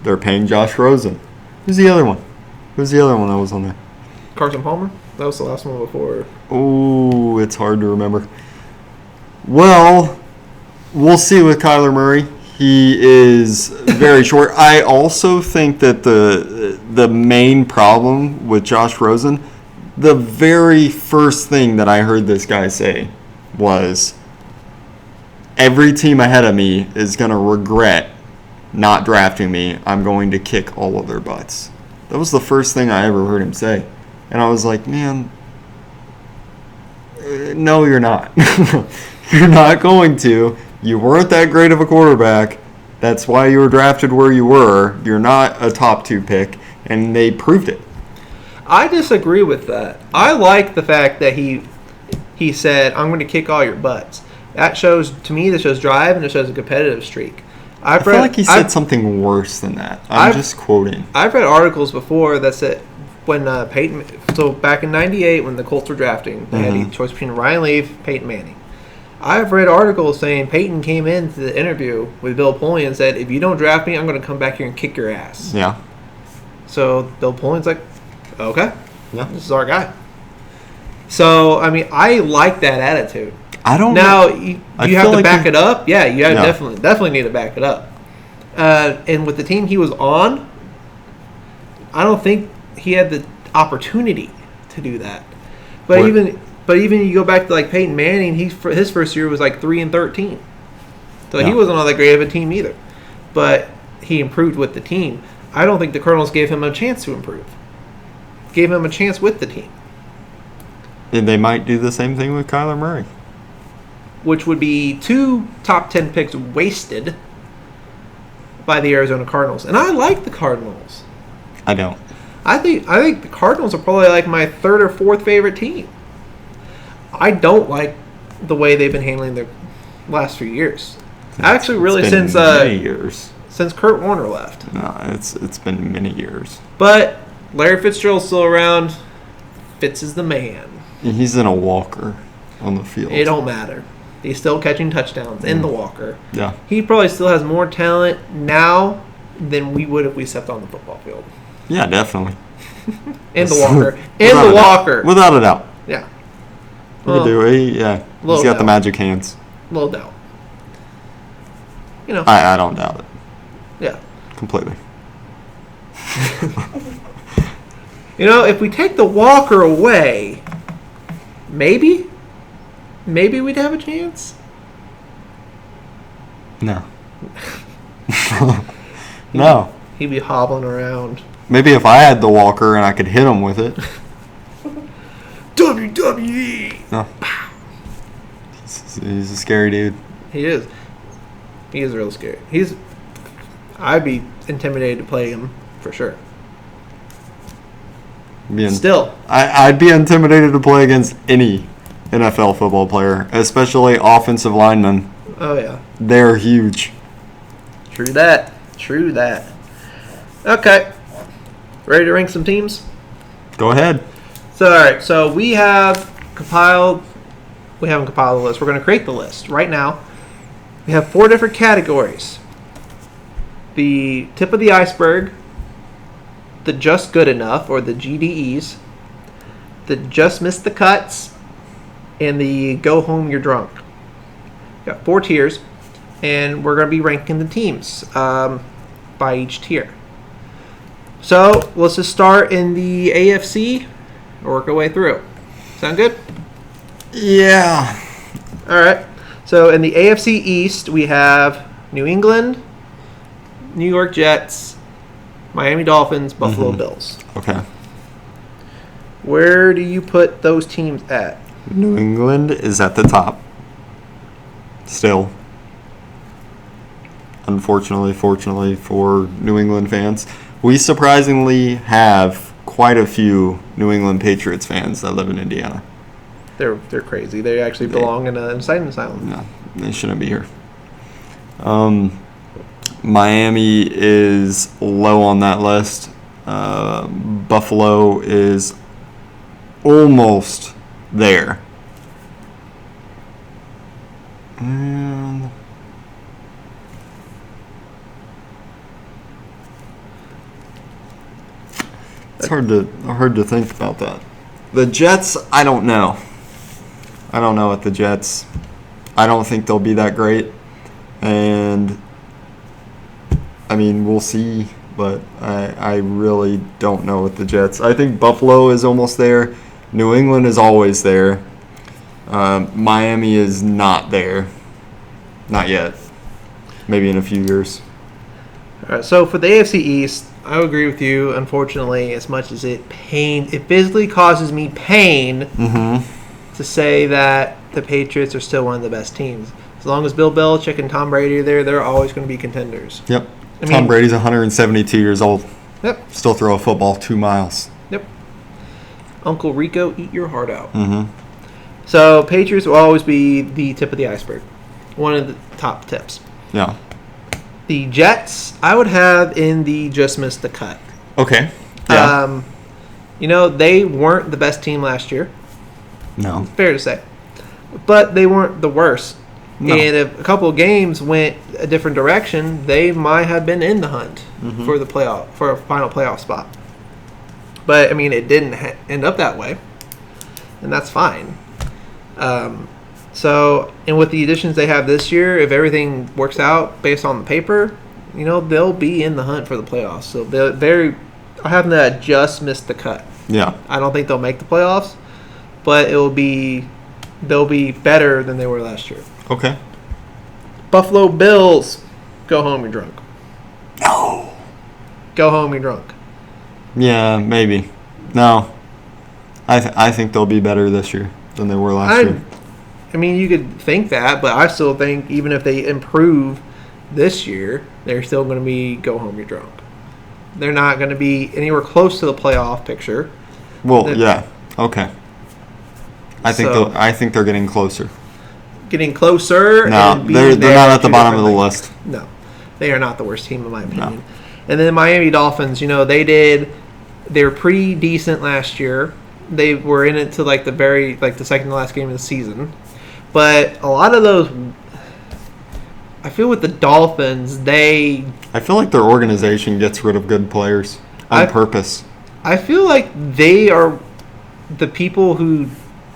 B: They're paying Josh Rosen. Who's the other one? Who's the other one that was on there?
A: Carson Palmer? That was the last one before.
B: Oh, it's hard to remember. Well, we'll see with Kyler Murray. He is very short. I also think that the main problem with Josh Rosen, the very first thing that I heard this guy say was, every team ahead of me is going to regret not drafting me. I'm going to kick all of their butts. That was the first thing I ever heard him say. And I was like, man, no, you're not. You're not going to. You weren't that great of a quarterback. That's why you were drafted where you were. You're not a top 2 pick. And they proved it.
A: I disagree with that. I like the fact that he said, I'm going to kick all your butts. That shows drive, and it shows a competitive streak.
B: I feel like he said something worse than that. I'm just quoting.
A: I've read articles before that said when Peyton, so back in '98 when the Colts were drafting, they had a choice between Ryan Leaf, Peyton Manning. I've read articles saying Peyton came into the interview with Bill Polian and said, if you don't draft me, I'm going to come back here and kick your ass.
B: Yeah.
A: So Bill Polian's like, okay,
B: yeah,
A: this is our guy. So, I mean, I like that attitude.
B: I don't
A: now,
B: know.
A: you have to back it up. Yeah, you definitely need to back it up. And with the team he was on, I don't think he had the opportunity to do that. But even you go back to like Peyton Manning, his first year was like 3-13, so he wasn't all that great of a team either. But he improved with the team. I don't think the Cardinals gave him a chance to improve. Gave him a chance with the team.
B: And they might do the same thing with Kyler Murray,
A: which would be 2 top 10 picks wasted by the Arizona Cardinals. And I like the Cardinals.
B: I don't.
A: I think the Cardinals are probably like my 3rd or 4th favorite team. I don't like the way they've been handling their last few years. Actually, really since
B: many years.
A: Since Kurt Warner left.
B: No, it's been many years.
A: But Larry Fitzgerald's still around. Fitz is the man.
B: He's in a walker on the field.
A: It don't matter. He's still catching touchdowns in the walker.
B: Yeah.
A: He probably still has more talent now than we would if we stepped on the football field.
B: Yeah, definitely.
A: In the walker. In the walker.
B: Without a doubt.
A: Yeah.
B: He can do it. He's got the magic hands.
A: Little doubt. You know.
B: I don't doubt it.
A: Yeah.
B: Completely.
A: You know, if we take the walker away, maybe we'd have a chance.
B: No. No.
A: He'd be hobbling around.
B: Maybe if I had the walker and I could hit him with it.
A: WWE.
B: No. He's a scary dude.
A: He is. He is real scary. I'd be intimidated to play him for sure. Still.
B: I'd be intimidated to play against any NFL football player, especially offensive linemen.
A: Oh, yeah.
B: They're huge.
A: True that. Okay. Ready to rank some teams?
B: Go ahead.
A: So, all right. So, we haven't compiled the list. We're going to create the list right now. We have 4 different categories. The tip of the iceberg, the just good enough, or the GDEs, the just missed the cuts, and the go home you're drunk. Got 4 tiers, and we're going to be ranking the teams by each tier. So let's just start in the AFC and work our way through. Sound good?
B: Yeah.
A: All right. So in the AFC East, we have New England, New York Jets, Miami Dolphins, Buffalo Bills.
B: Okay.
A: Where do you put those teams at?
B: New England is at the top. Still. unfortunately, fortunately for New England fans, we surprisingly have quite a few New England Patriots fans that live in Indiana.
A: They're crazy. They actually belong in an insane asylum.
B: No, they shouldn't be here. Miami is low on that list. Buffalo is almost there. And it's hard to think about that. The Jets, I don't know. I don't know with the Jets. I don't think they'll be that great. And I mean, we'll see, but I really don't know with the Jets. I think Buffalo is almost there. New England is always there. Miami is not there. Not yet. Maybe in a few years.
A: All right, so for the AFC East, I would agree with you. Unfortunately, as much as it physically causes me pain to say that the Patriots are still one of the best teams. As long as Bill Belichick and Tom Brady are there, they're always going to be contenders.
B: Yep. Tom Brady's 172 years old.
A: Yep.
B: Still throw a football 2 miles.
A: Yep. Uncle Rico, eat your heart out. So Patriots will always be the tip of the iceberg. One of the top tips.
B: Yeah.
A: The Jets, I would have in the just missed the cut.
B: Okay. Yeah.
A: They weren't the best team last year.
B: No.
A: Fair to say. But they weren't the worst.
B: No.
A: And if a couple of games went a different direction, they might have been in the hunt for a final playoff spot. But, I mean, it didn't end up that way. And that's fine. And with the additions they have this year, if everything works out based on the paper, they'll be in the hunt for the playoffs. So they're having to just miss the cut.
B: Yeah.
A: I don't think they'll make the playoffs, but they'll be better than they were last year.
B: Okay.
A: Buffalo Bills, go home, you're drunk.
B: No.
A: Go home, you're drunk.
B: Yeah, maybe. No. I think they'll be better this year than they were last year.
A: I mean, you could think that, but I still think even if they improve this year, they're still going to be go home, you're drunk. They're not going to be anywhere close to the playoff picture.
B: Well, yeah. Okay. I think they're getting closer.
A: Getting closer.
B: No, they're not at the bottom of the list.
A: No, they are not the worst team in my opinion. No. And then the Miami Dolphins, they were pretty decent last year. They were in it to the second to last game of the season. But a lot of those, I feel with the Dolphins,
B: I feel like their organization gets rid of good players on purpose.
A: I feel like they are the people who,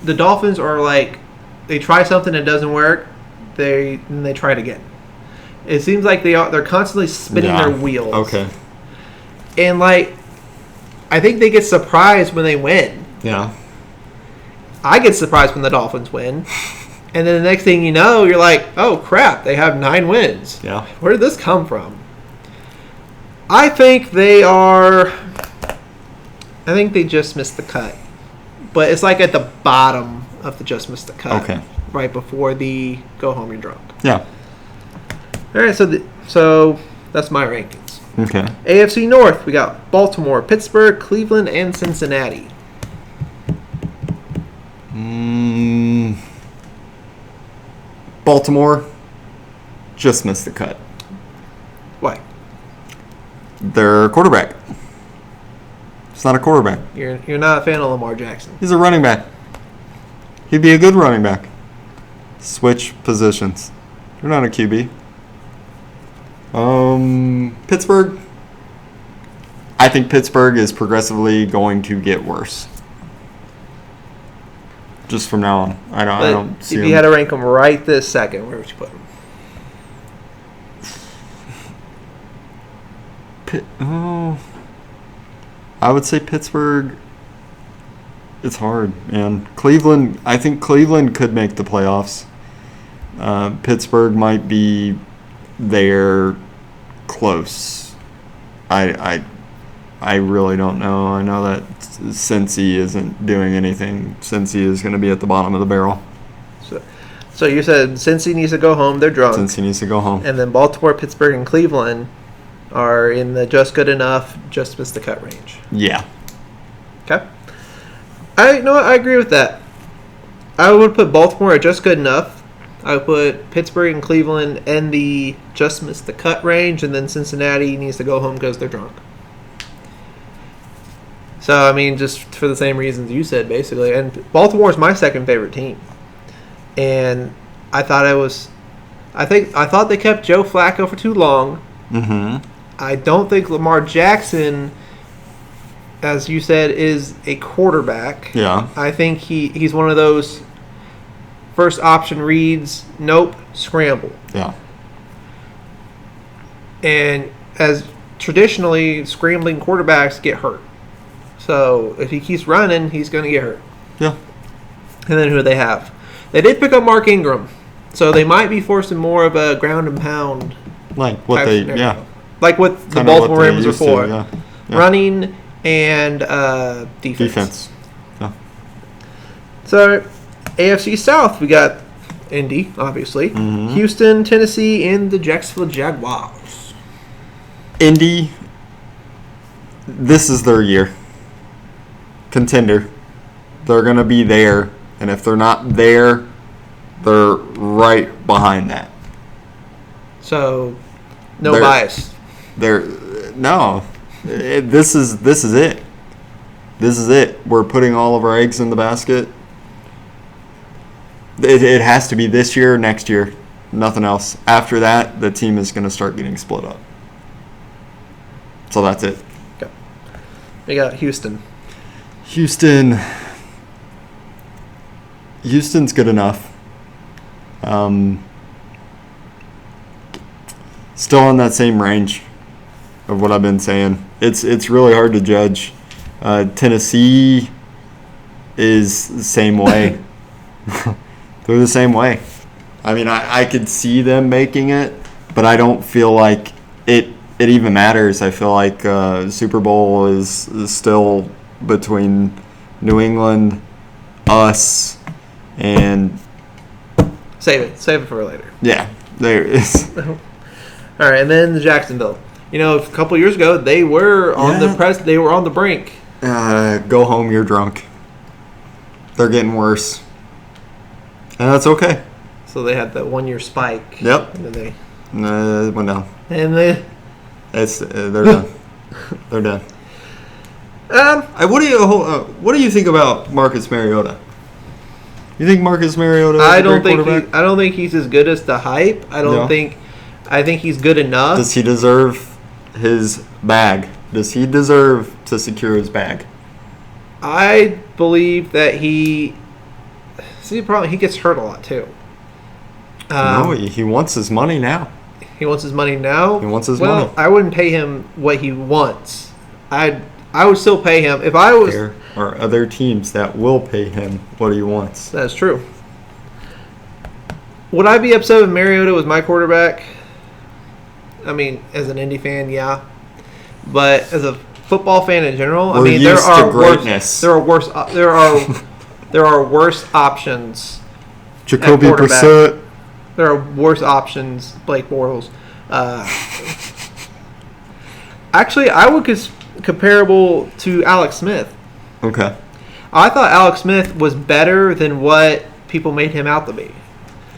A: the Dolphins are like, they try something that doesn't work, then they try it again. It seems like they're constantly spinning their wheels.
B: Okay.
A: And I think they get surprised when they win.
B: Yeah.
A: I get surprised when the Dolphins win. And then the next thing you know, you're like, oh, crap, they have 9 wins.
B: Yeah.
A: Where did this come from? I think they just missed the cut. But it's at the bottom of the just missed the cut.
B: Okay.
A: Right before the go home, you're drunk.
B: Yeah.
A: All right, so that's my rankings.
B: Okay.
A: AFC North, we got Baltimore, Pittsburgh, Cleveland, and Cincinnati.
B: Baltimore just missed the cut.
A: Why?
B: Their quarterback. It's not a quarterback.
A: You're not a fan of Lamar Jackson.
B: He's a running back. He'd be a good running back. Switch positions. You're not a QB. Pittsburgh. I think Pittsburgh is progressively going to get worse. Just from now on. I don't see
A: if
B: them.
A: you had to rank them right this second, where would you put them?
B: I would say Pittsburgh. It's hard, man. Cleveland. I think Cleveland could make the playoffs. Pittsburgh might be there close. I really don't know. I know that Cincy isn't doing anything. Cincy is going to be at the bottom of the barrel.
A: So, So you said Cincy needs to go home. They're drunk.
B: Cincy needs to go home.
A: And then Baltimore, Pittsburgh, and Cleveland are in the just good enough, just miss the cut range.
B: Yeah.
A: Okay. I agree with that. I would put Baltimore at just good enough. I would put Pittsburgh and Cleveland in the just miss the cut range, and then Cincinnati needs to go home because they're drunk. So, I mean, just for the same reasons you said, basically. And Baltimore is my second favorite team. And I thought they kept Joe Flacco for too long.
B: Mm-hmm.
A: I don't think Lamar Jackson, as you said, is a quarterback.
B: Yeah.
A: I think he's one of those first option reads, nope, scramble.
B: Yeah.
A: And as traditionally, scrambling quarterbacks get hurt. So if he keeps running, he's going to get hurt.
B: Yeah.
A: And then who do they have? They did pick up Mark Ingram. So they might be forcing more of a ground and pound.
B: Like what they,
A: scenario.
B: yeah.
A: Like what the
B: Kinda
A: Baltimore
B: what they
A: Ravens
B: used to,
A: before.
B: yeah. Yeah.
A: Running and defense.
B: Yeah.
A: So AFC South, we got Indy, obviously.
B: Mm-hmm.
A: Houston, Tennessee, and the Jacksonville Jaguars.
B: Indy, this is their year. Contender. They're going to be there. And if they're not there, they're right behind that.
A: So, no bias.
B: No. This is it. This is it. We're putting all of our eggs in the basket. It has to be this year, next year, nothing else. After that, the team is going to start getting split up. So that's it.
A: Okay. We got Houston.
B: Houston's good enough. Still in that same range of what I've been saying. It's really hard to judge. Tennessee is the same way. They're the same way. I mean, I could see them making it, but I don't feel like it even matters. I feel like Super Bowl is still between New England, us, and
A: Save it for later.
B: yeah, there is.
A: All right, and then Jacksonville. You know, a couple years ago, they were on They were on the brink.
B: Go home, you're drunk. They're getting worse, and that's okay.
A: So they had that 1 year spike.
B: Yep.
A: And then they
B: It went down.
A: and they.
B: They're done. They're done. What do you think about Marcus Mariota? You think Marcus Mariota is
A: I
B: a
A: don't
B: great
A: think
B: quarterback?
A: I don't think he's as good as the hype. I think he's good enough.
B: Does he deserve his bag? Does he deserve to secure his bag?
A: I believe that he. See, the problem, he gets hurt a lot too.
B: No, he wants his money now.
A: He wants his money now.
B: He wants his
A: well,
B: money.
A: I wouldn't pay him what he wants. I would still pay him if I was.
B: There are other teams that will pay him what he wants.
A: That's true. Would I be upset if Mariota was my quarterback? I mean, as an Indy fan, yeah. But as a football fan in general,
B: We're used
A: there are
B: to greatness.
A: There are worse options.
B: Jacoby
A: quarterback.
B: Brissett.
A: There are worse options. Blake Bortles. Actually, I would comparable to Alex Smith.
B: Okay.
A: I thought Alex Smith was better than what people made him out to be.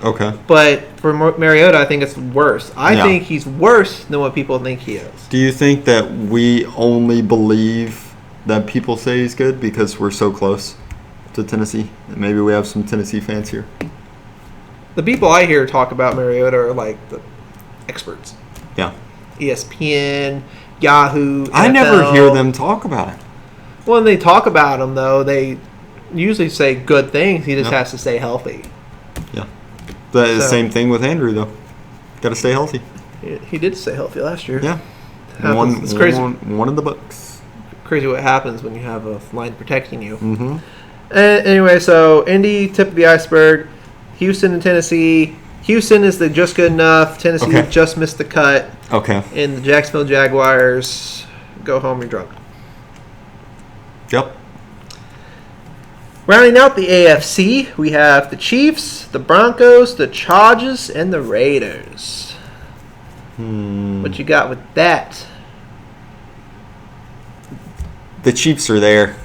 B: Okay.
A: But for Mariota, I think it's worse. I think he's worse than what people think he is.
B: Do you think that we only believe that people say he's good because we're so close to Tennessee? Maybe we have some Tennessee fans here.
A: The people I hear talk about Mariota are like the experts.
B: Yeah.
A: ESPN, Yahoo, NFL.
B: I never hear them talk about it.
A: When they talk about him, though, they usually say good things. He just has to stay healthy.
B: Yeah. The same thing with Andrew, though. Got to stay healthy.
A: He did stay healthy last year.
B: Yeah.
A: It's crazy.
B: One of the books.
A: Crazy what happens when you have a line protecting you.
B: Mm-hmm.
A: Anyway, so Indy, tip of the iceberg. Houston and Tennessee. Houston is the just good enough. Tennessee just missed the cut.
B: Okay.
A: And the Jacksonville Jaguars go home, you're drunk.
B: Yep.
A: Rounding out the AFC, we have the Chiefs, the Broncos, the Chargers, and the Raiders. What you got with that?
B: The Chiefs are there.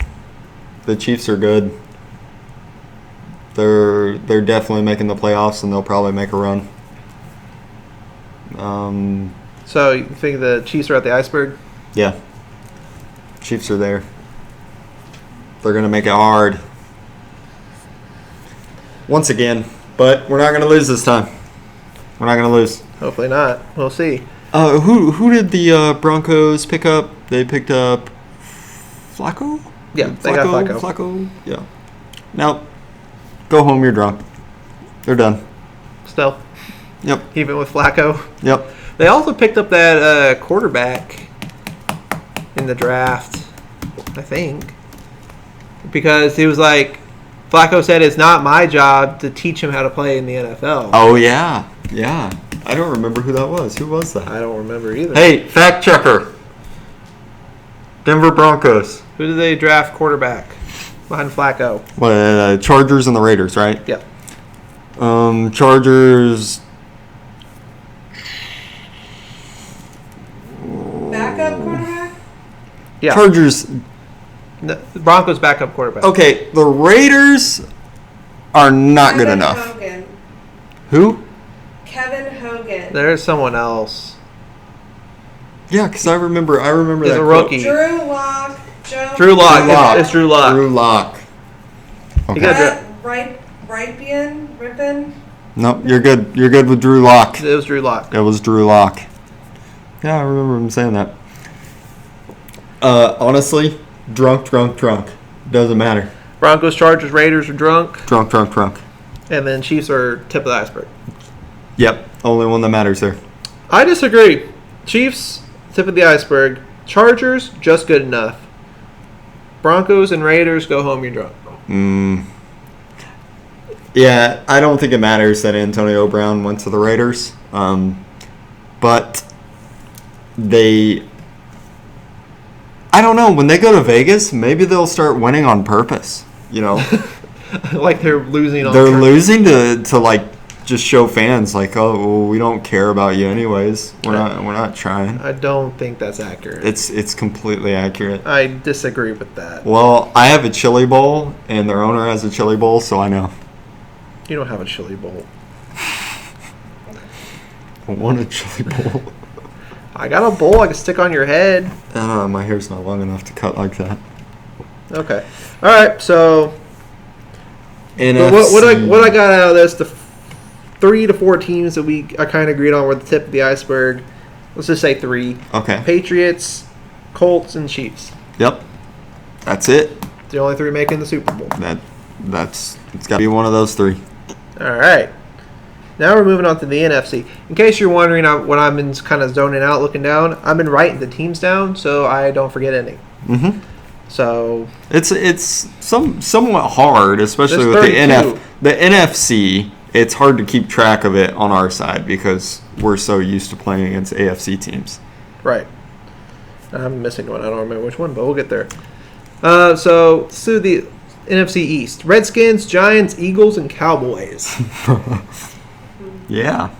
B: The Chiefs are good. They're definitely making the playoffs, and they'll probably make a run.
A: So you think the Chiefs are at the iceberg?
B: Yeah. Chiefs are there. They're going to make it hard. Once again. But we're not going to lose this time. We're not going to lose.
A: Hopefully not. We'll see.
B: Who did the Broncos pick up? They picked up Flacco?
A: Yeah, they got Flacco.
B: Flacco? Yeah. Now, go home, you're drunk. They're done.
A: Still.
B: Yep.
A: Even with Flacco.
B: Yep.
A: They also picked up that quarterback in the draft, I think. Because he was like, Flacco said it's not my job to teach him how to play in the NFL.
B: Oh, yeah. Yeah. I don't remember who that was. Who was that?
A: I don't remember either.
B: Hey, fact checker. Denver Broncos.
A: Who did they draft quarterback behind Flacco?
B: What, Chargers and the Raiders, right?
A: Yep.
B: Chargers.
C: Backup quarterback?
A: Yeah.
B: Chargers.
A: No, the Broncos backup quarterback.
B: Okay, the Raiders are not good enough.
C: Hogan.
B: Who?
C: Kevin Hogan.
A: There's someone else.
B: Yeah, because I remember
A: He's
B: that
A: a rookie.
C: Drew Lock.
A: Drew Lock. It's Drew Lock.
B: Drew Lock. Okay.
C: Rippin?
B: Nope, you're good. You're good with Drew Lock.
A: It was Drew Lock.
B: It was Drew Lock. Yeah, I remember him saying that. Honestly, drunk. Doesn't matter.
A: Broncos, Chargers, Raiders are drunk.
B: Drunk.
A: And then Chiefs are tip of the iceberg.
B: Yep, only one that matters there.
A: I disagree. Chiefs, tip of the iceberg. Chargers, just good enough. Broncos and Raiders, go home, you're drunk.
B: Yeah, I don't think it matters that Antonio Brown went to the Raiders. But I don't know. When they go to Vegas, maybe they'll start winning on purpose. You know,
A: Like they're losing on
B: they're
A: purpose.
B: losing to like just show fans like, oh, well, we don't care about you anyways. We're not trying.
A: I don't think that's accurate.
B: It's completely accurate.
A: I disagree with that.
B: Well, I have a chili bowl, and their owner has a chili bowl, so I know.
A: You don't have a chili bowl.
B: I want a chili bowl.
A: I got a bowl I can stick on your head.
B: My hair's not long enough to cut like that.
A: Okay. All right. So
B: NFC.
A: what I got out of this, the 3 to 4 teams that I kind of agreed on were the tip of the iceberg. Let's just say 3.
B: Okay.
A: Patriots, Colts, and Chiefs.
B: Yep. That's it.
A: The only 3 making the Super Bowl.
B: It's got to be one of those 3.
A: All right. Now we're moving on to the NFC. In case you're wondering, when I'm in kind of zoning out, looking down, I've been writing the teams down so I don't forget any.
B: Mm-hmm.
A: So
B: it's somewhat hard, especially with the NFC. It's hard to keep track of it on our side because we're so used to playing against AFC teams.
A: Right. I'm missing one. I don't remember which one, but we'll get there. So let's do the NFC East. Redskins, Giants, Eagles, and Cowboys.
B: Yeah.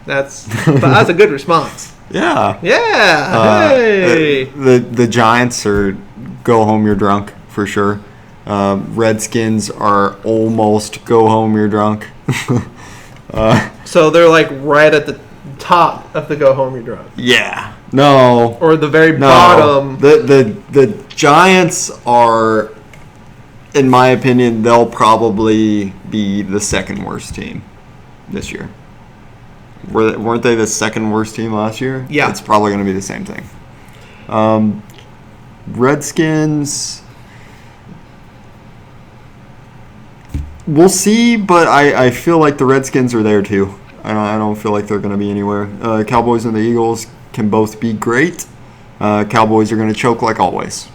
A: That's a good response.
B: Yeah.
A: Yeah. Hey.
B: The Giants are go home you're drunk for sure. Redskins are almost go home you're drunk.
A: So they're like right at the top of the go home you're drunk.
B: Yeah. No.
A: Or the very bottom.
B: The Giants are, in my opinion, they'll probably be the second worst team this year. Weren't they the second worst team last year?
A: Yeah.
B: It's probably going to be the same thing. Redskins, we'll see, but I feel like the Redskins are there too. I don't feel like they're going to be anywhere. Cowboys and the Eagles can both be great. Cowboys are going to choke like always.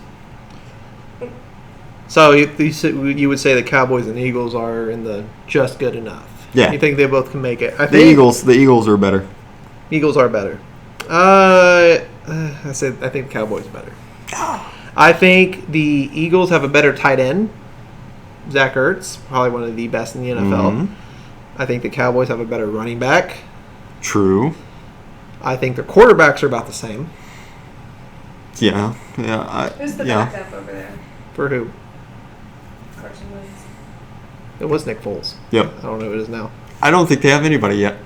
A: So you would say the Cowboys and Eagles are in the just good enough.
B: Yeah.
A: You think they both can make it? I think
B: The Eagles are better.
A: Eagles are better. I think the Cowboys are better. I think the Eagles have a better tight end Zach Ertz, probably one of the best in the NFL.
B: Mhm.
A: I think the Cowboys have a better running back.
B: True.
A: I think their quarterbacks are about the same.
B: Yeah.
C: Who's the
B: Yeah.
C: backup over there?
A: For who?
C: Carson Wentz.
A: It was Nick Foles.
B: Yep.
A: I don't know who it is now.
B: I don't think they have anybody yet.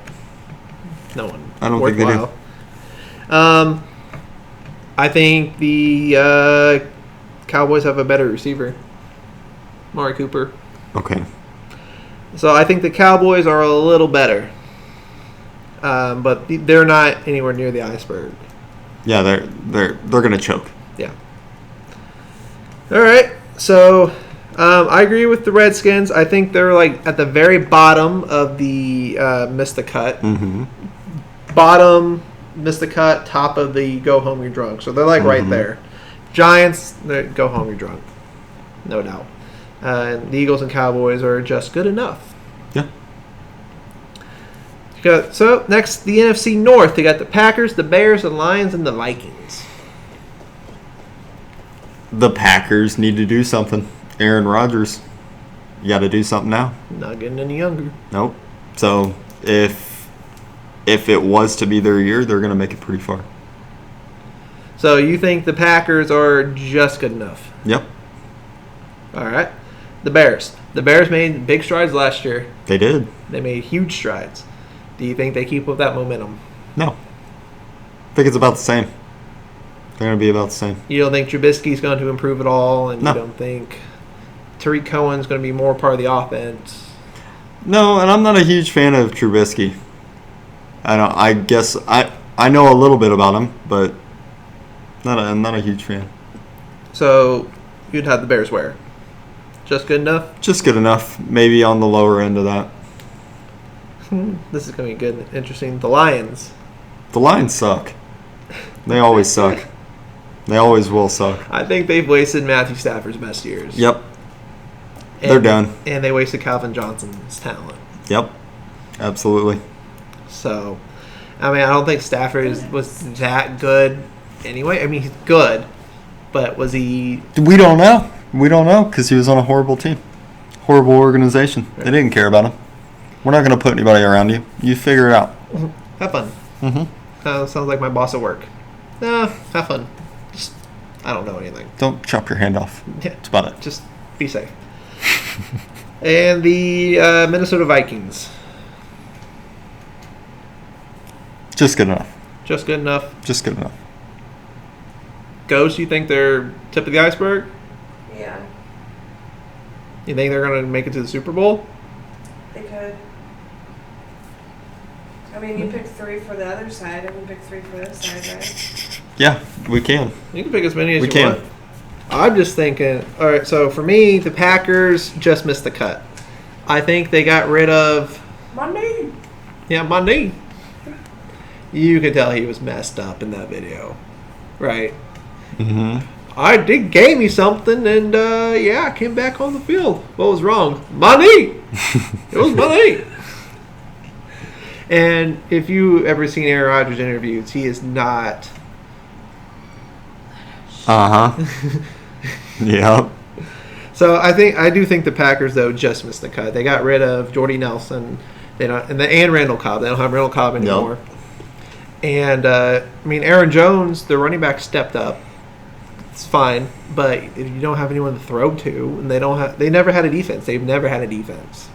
A: No one.
B: I don't think they do.
A: I think the Cowboys have a better receiver. Amari Cooper.
B: Okay.
A: So I think the Cowboys are a little better. But they're not anywhere near the iceberg.
B: Yeah, they're gonna choke.
A: Yeah. All right. So I agree with the Redskins. I think they're like at the very bottom of the miss the cut.
B: Mm-hmm.
A: Bottom, miss the cut, top of the go home you're drunk. So they're like right there. Giants, they go home you're drunk. No doubt. And the Eagles and Cowboys are just good enough.
B: Yeah.
A: So next, the NFC North. They got the Packers, the Bears, the Lions, and the Vikings.
B: The Packers need to do something. Aaron Rodgers, you got to do something now.
A: Not getting any younger.
B: Nope. So if it was to be their year, they're going to make it pretty far.
A: So you think the Packers are just good enough?
B: Yep.
A: All right. The Bears. The Bears made big strides last year.
B: They did.
A: They made huge strides. Do you think they keep up that momentum?
B: No. I think it's about the same. They're going to be about the same.
A: You don't think Trubisky's going to improve at all, and
B: No.
A: you don't think Tariq Cohen's going to be more part of the offense?
B: No, and I'm not a huge fan of Trubisky. I guess I know a little bit about him, but I'm not a huge fan.
A: So you'd have the Bears where? Just good enough?
B: Just good enough. Maybe on the lower end of that.
A: This is going to be good and interesting. The Lions.
B: The Lions suck. They always suck. They always will suck.
A: I think they've wasted Matthew Stafford's best years.
B: Yep. They're done.
A: And they wasted Calvin Johnson's talent.
B: Yep. Absolutely.
A: So, I mean, I don't think Stafford was that good anyway. I mean, he's good, but was he...
B: We don't know. We don't know because he was on a horrible team. Horrible organization. They didn't care about him. We're not going to put anybody around you. You figure it out.
A: Have fun.
B: Mm-hmm.
A: Sounds like my boss at work. Nah, have fun. Just, I don't know anything.
B: Don't chop your hand off.
A: Yeah,
B: That's about it.
A: just be safe. And the Minnesota Vikings.
B: Just good enough.
A: Just good enough.
B: Just good enough.
A: Ghost, you think they're tip of the iceberg?
C: Yeah,
A: You think they're going to make it to the Super Bowl?
C: they could. I mean, you picked 3 for the other side, and you picked 3 for this side, right?
B: Yeah, we can.
A: You can pick as many as
B: We
A: you
B: can.
A: want. I'm just thinking, all right, so for me, the Packers just missed the cut. I think they got rid of,
C: Monday.
A: Monday. You could tell he was messed up in that video, right?
B: Mm-hmm.
A: I did gave me something, and I came back on the field. What was wrong? Money. It was money. And if you ever seen Aaron Rodgers interviews, he is not.
B: Uh-huh. Yep.
A: So I do think the Packers though just missed the cut. They got rid of Jordy Nelson, and Randall Cobb. They don't have Randall Cobb anymore. And I mean, Aaron Jones, the running back, stepped up. It's fine, but if you don't have anyone to throw to, and they never had a defense. They've never had a defense.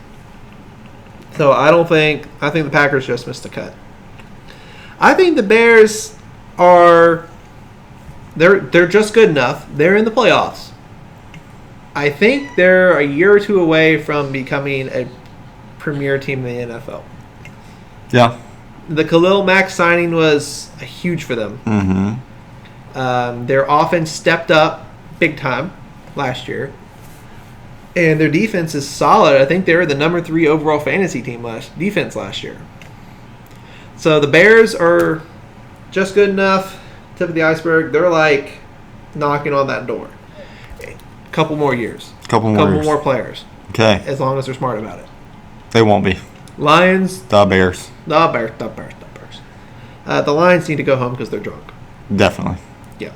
A: So I think the Packers just missed the cut. I think the Bears they're just good enough. They're in the playoffs. I think they're a year or two away from becoming a premier team in the NFL.
B: Yeah.
A: The Khalil Mack signing was huge for them.
B: Mm-hmm.
A: Their offense stepped up big time last year. And their defense is solid. I think they were the number 3 overall fantasy team defense last year. So the Bears are just good enough. Tip of the iceberg. They're like knocking on that door. A couple more years.
B: Couple
A: more players.
B: Okay.
A: As long as they're smart about it.
B: They won't be.
A: Lions.
B: The Bears.
A: The Bears. The Lions need to go home because they're drunk.
B: Definitely.
A: Yeah.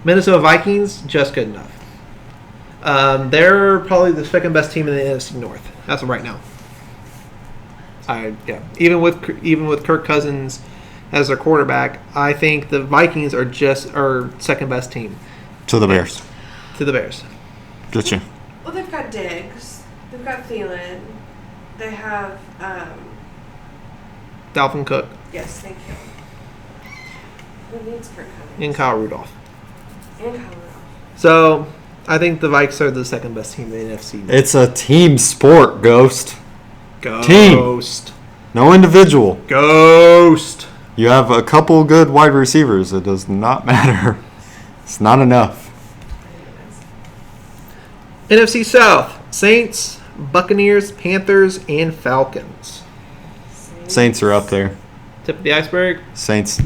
A: Minnesota Vikings, just good enough. They're probably the second best team in the NFC North. That's right now. Even with Kirk Cousins as their quarterback, I think the Vikings are second best team
B: To the Bears.
A: to the Bears.
B: Gotcha.
C: Well, they've got Diggs. They've got Thielen. They have,
A: Dalvin Cook
C: yes, thank you. Who needs Kirk Cousins?
A: and Kyle Rudolph.
C: And Kyle Rudolph.
A: So I think the Vikes are the second best team in the NFC North.
B: It's a team sport, Ghost.
A: Ghost.
B: No individual.
A: Ghost.
B: You have a couple good wide receivers. It does not matter. It's not enough.
A: NFC South: Saints, Buccaneers, Panthers, and Falcons.
B: Saints are up there.
A: Tip of the iceberg.
B: Saints,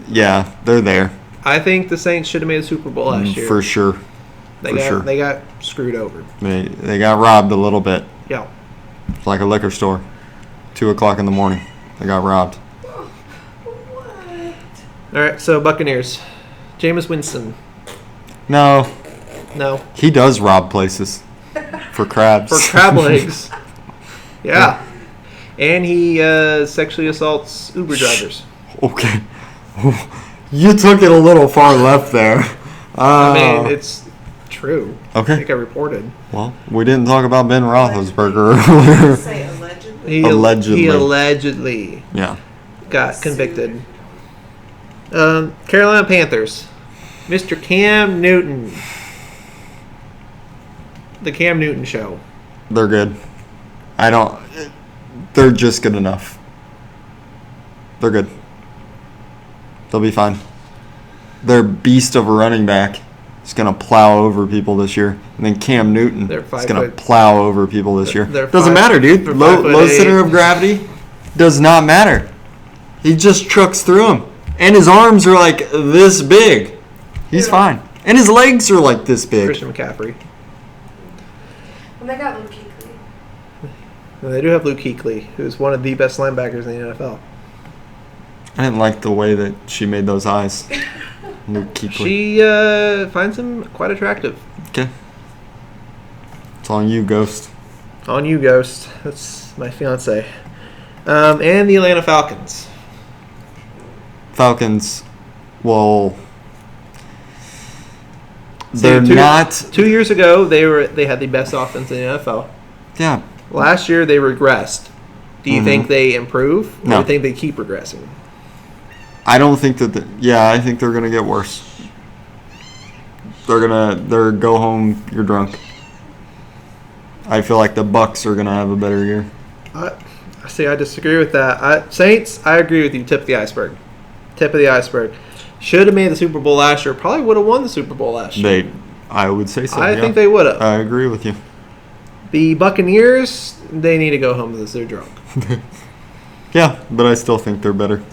B: yeah, they're there.
A: I think the Saints should have made the Super Bowl last year.
B: For sure.
A: They got screwed over.
B: They got robbed a little bit.
A: Yeah.
B: It's like a liquor store. 2 o'clock in the morning. They got robbed.
C: What?
A: All right, so Buccaneers. Jameis Winston.
B: No,
A: No.
B: he does rob places for crabs.
A: For crab legs. Yeah. And he sexually assaults Uber drivers.
B: Okay. You took it a little far left there.
A: I mean, it's true. I
B: Okay.
A: think I reported.
B: Well, we didn't talk about Ben Roethlisberger earlier.
C: Say allegedly.
A: He allegedly
B: Yeah.
A: got convicted. Carolina Panthers. Mr. Cam Newton. The Cam Newton Show.
B: They're good. They're just good enough. They're good. They'll be fine. They're beast of a running back. He's going to plow over people this year. And then Cam Newton
A: They're
B: is going to
A: 5
B: plow over people this year.
A: they're
B: Doesn't
A: 5
B: matter, dude.
A: they're
B: Low
A: 5'8".
B: center of gravity does not matter. He just trucks through him. And his arms are like this big. He's fine. And his legs are like this big.
A: Christian McCaffrey.
C: And they got Luke Kuechly.
A: And they do have Luke Kuechly, who's one of the best linebackers in the NFL.
B: I didn't like the way that she made those eyes. Luke Kuechly.
A: She finds him quite attractive.
B: Okay. It's on you, Ghost.
A: On you, Ghost. That's my fiance. And the Atlanta Falcons.
B: Falcons, well,
A: See,
B: they're not.
A: 2 years ago, they had the best offense in the NFL.
B: Yeah.
A: Last year, they regressed. Do you think they improve? Or
B: No.
A: do you think they keep regressing?
B: I don't think that. I think they're gonna get worse. They're go home. You're drunk. I feel like the Bucks are gonna have a better year.
A: I disagree with that. Saints, I agree with you. Tip of the iceberg. Tip of the iceberg. Should have made the Super Bowl last year. Probably would have won the Super Bowl last year.
B: I would say so.
A: I think they would have.
B: I agree with you.
A: The Buccaneers, they need to go home because they're drunk.
B: Yeah, but I still think they're better.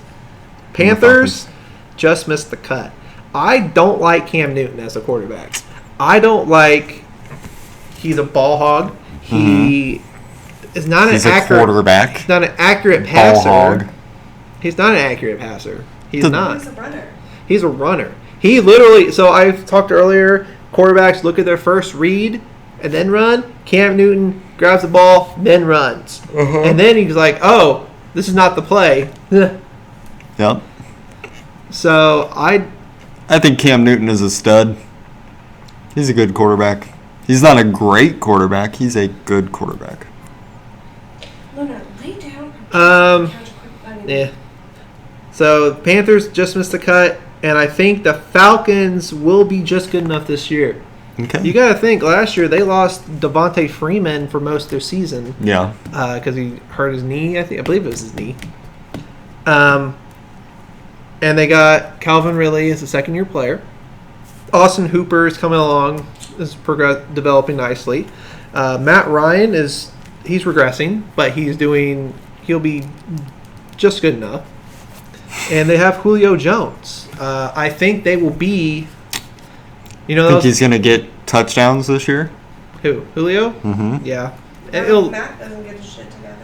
A: Panthers just missed the cut. I don't like Cam Newton as a quarterback. I don't like. He's a ball hog. He is not
B: He's
A: an
B: a
A: accurate
B: quarterback.
A: He's not an accurate
B: Ball
A: passer.
B: hog.
A: He's not an accurate passer. He's
B: The-
A: not.
C: He's a runner.
A: He's a runner. He literally. So I've talked earlier. Quarterbacks look at their first read and then run. Cam Newton grabs the ball, then runs, and then he's like, "Oh, this is not the play."
B: Yep.
A: So I
B: think Cam Newton is a stud. He's a good quarterback. He's not a great quarterback. He's a good quarterback.
C: Luna, lay down.
A: Yeah. So the Panthers just missed the cut, and I think the Falcons will be just good enough this year.
B: Okay.
A: You got to think, last year they lost Devontae Freeman for most of their season
B: Yeah.
A: because he hurt his knee. I believe it was his knee. And they got Calvin Ridley as a second-year player. Austin Hooper is coming along, is developing nicely. Matt Ryan he's regressing, but he'll be just good enough. And they have Julio Jones. I think they will be,
B: Think he's going to get touchdowns this year?
A: Who? Julio?
B: Mm-hmm.
A: Yeah. And
C: Matt doesn't get his shit together.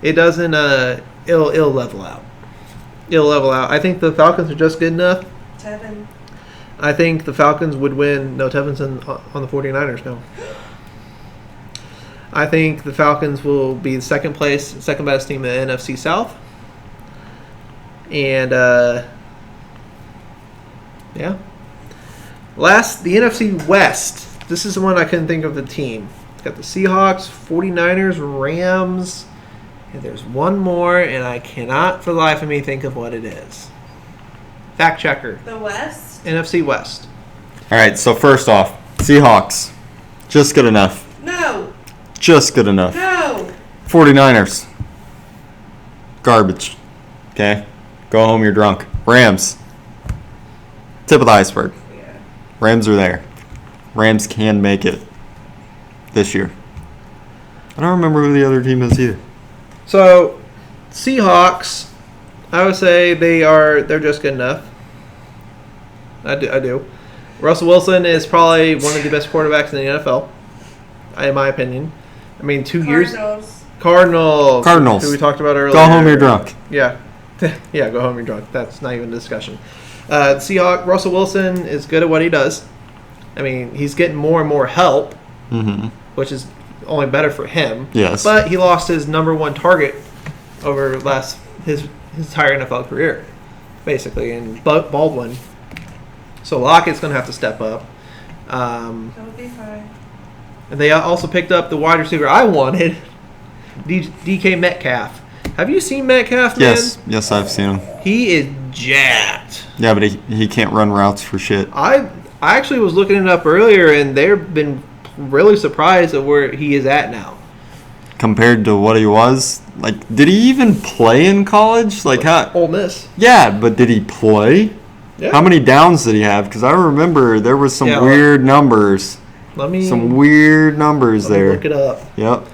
A: it doesn't, it'll level out. It'll level out. I think the Falcons are just good enough.
C: Tevin.
A: I think the Falcons would win. No, Tevin's on the 49ers now. I think the Falcons will be the second best team in the NFC South. And, yeah. Last, the NFC West. This is the one I couldn't think of the team. It's got the Seahawks, 49ers, Rams, and there's one more, and I cannot for the life of me think of what it is. Fact checker.
C: The West?
A: NFC West.
B: All right, so first off, Seahawks. Just good enough.
C: No.
B: Just good enough.
C: No.
B: 49ers. Garbage. Okay? Go home, you're drunk. Rams. Tip of the iceberg.
C: Yeah.
B: Rams are there. Rams can make it this year. I don't remember who the other team is either.
A: So, Seahawks, I would say they're just good enough. I do. Russell Wilson is probably one of the best quarterbacks in the NFL, in my opinion. I mean, 2 years. Cardinals. Who we talked about earlier.
B: Go home, you're drunk.
A: Yeah. Yeah, go home, you're drunk. That's not even a discussion. Seahawks, Russell Wilson is good at what he does. I mean, he's getting more and more help, which is only better for him.
B: Yes.
A: But he lost his number one target over his entire NFL career, basically, and Baldwin. So Lockett's going to have to step up.
C: That would be fine.
A: And they also picked up the wide receiver I wanted, DK Metcalf. Have you seen Metcalf, man?
B: Yes, I've seen him.
A: He is jacked.
B: Yeah, but he can't run routes for shit.
A: I actually was looking it up earlier, and they've been really surprised at where he is at now.
B: Compared to what he was? Like, did he even play in college? Like, how?
A: Ole Miss.
B: Yeah, but did he play?
A: Yeah.
B: How many downs did he have? Because I remember there was some weird numbers.
A: Let me
B: there.
A: Look it up.
B: Yep.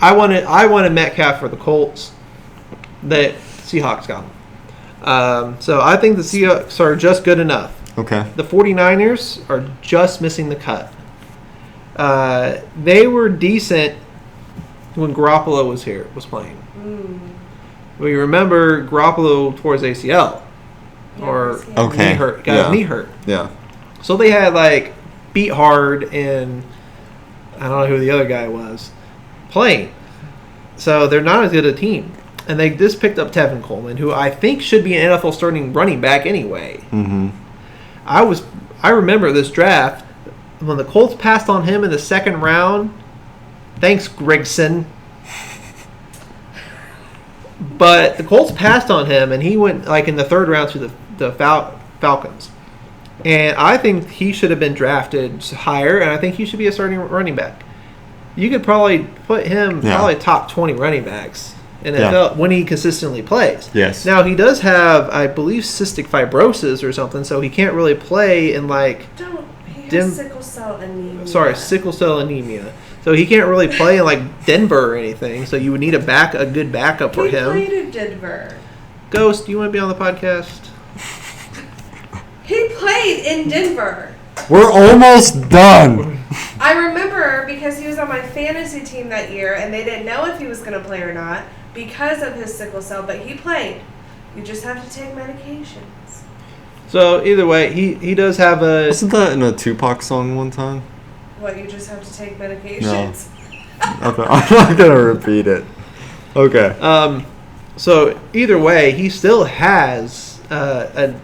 A: I wanted Metcalf for the Colts. That Seahawks got him. So I think the Seahawks are just good enough.
B: Okay.
A: The 49ers are just missing the cut. They were decent when Garoppolo was playing. We remember Garoppolo tore his ACL. Knee hurt. Got his knee hurt.
B: Yeah.
A: So they had Beat Hard and I don't know who the other guy was playing. So they're not as good a team. And they just picked up Tevin Coleman, who I think should be an NFL starting running back anyway.
B: Mm-hmm.
A: I remember this draft when the Colts passed on him in the second round. Thanks, Gregson. But the Colts passed on him, and he went in the third round to the Falcons. And I think he should have been drafted higher, and I think he should be a starting running back. You could probably put him top 20 running backs in NFL when he consistently plays.
B: Yes.
A: Now, he does have, I believe, cystic fibrosis or something, so he can't really play in
C: He has sickle cell anemia.
A: Sorry, sickle cell anemia. So he can't really play in Denver or anything. So you would need a good backup for him.
C: He played in Denver.
A: Ghost, do you want to be on the podcast?
C: He played in Denver.
B: We're almost done.
C: I remember because he was on my fantasy team that year, and they didn't know if he was going to play or not because of his sickle cell, but he played. You just have to take medications.
A: So either way, he does have a...
B: Wasn't that in a Tupac song one time?
C: What, you just have to take medications?
B: No. Okay, I'm not going to repeat it. Okay.
A: So either way, he still has a...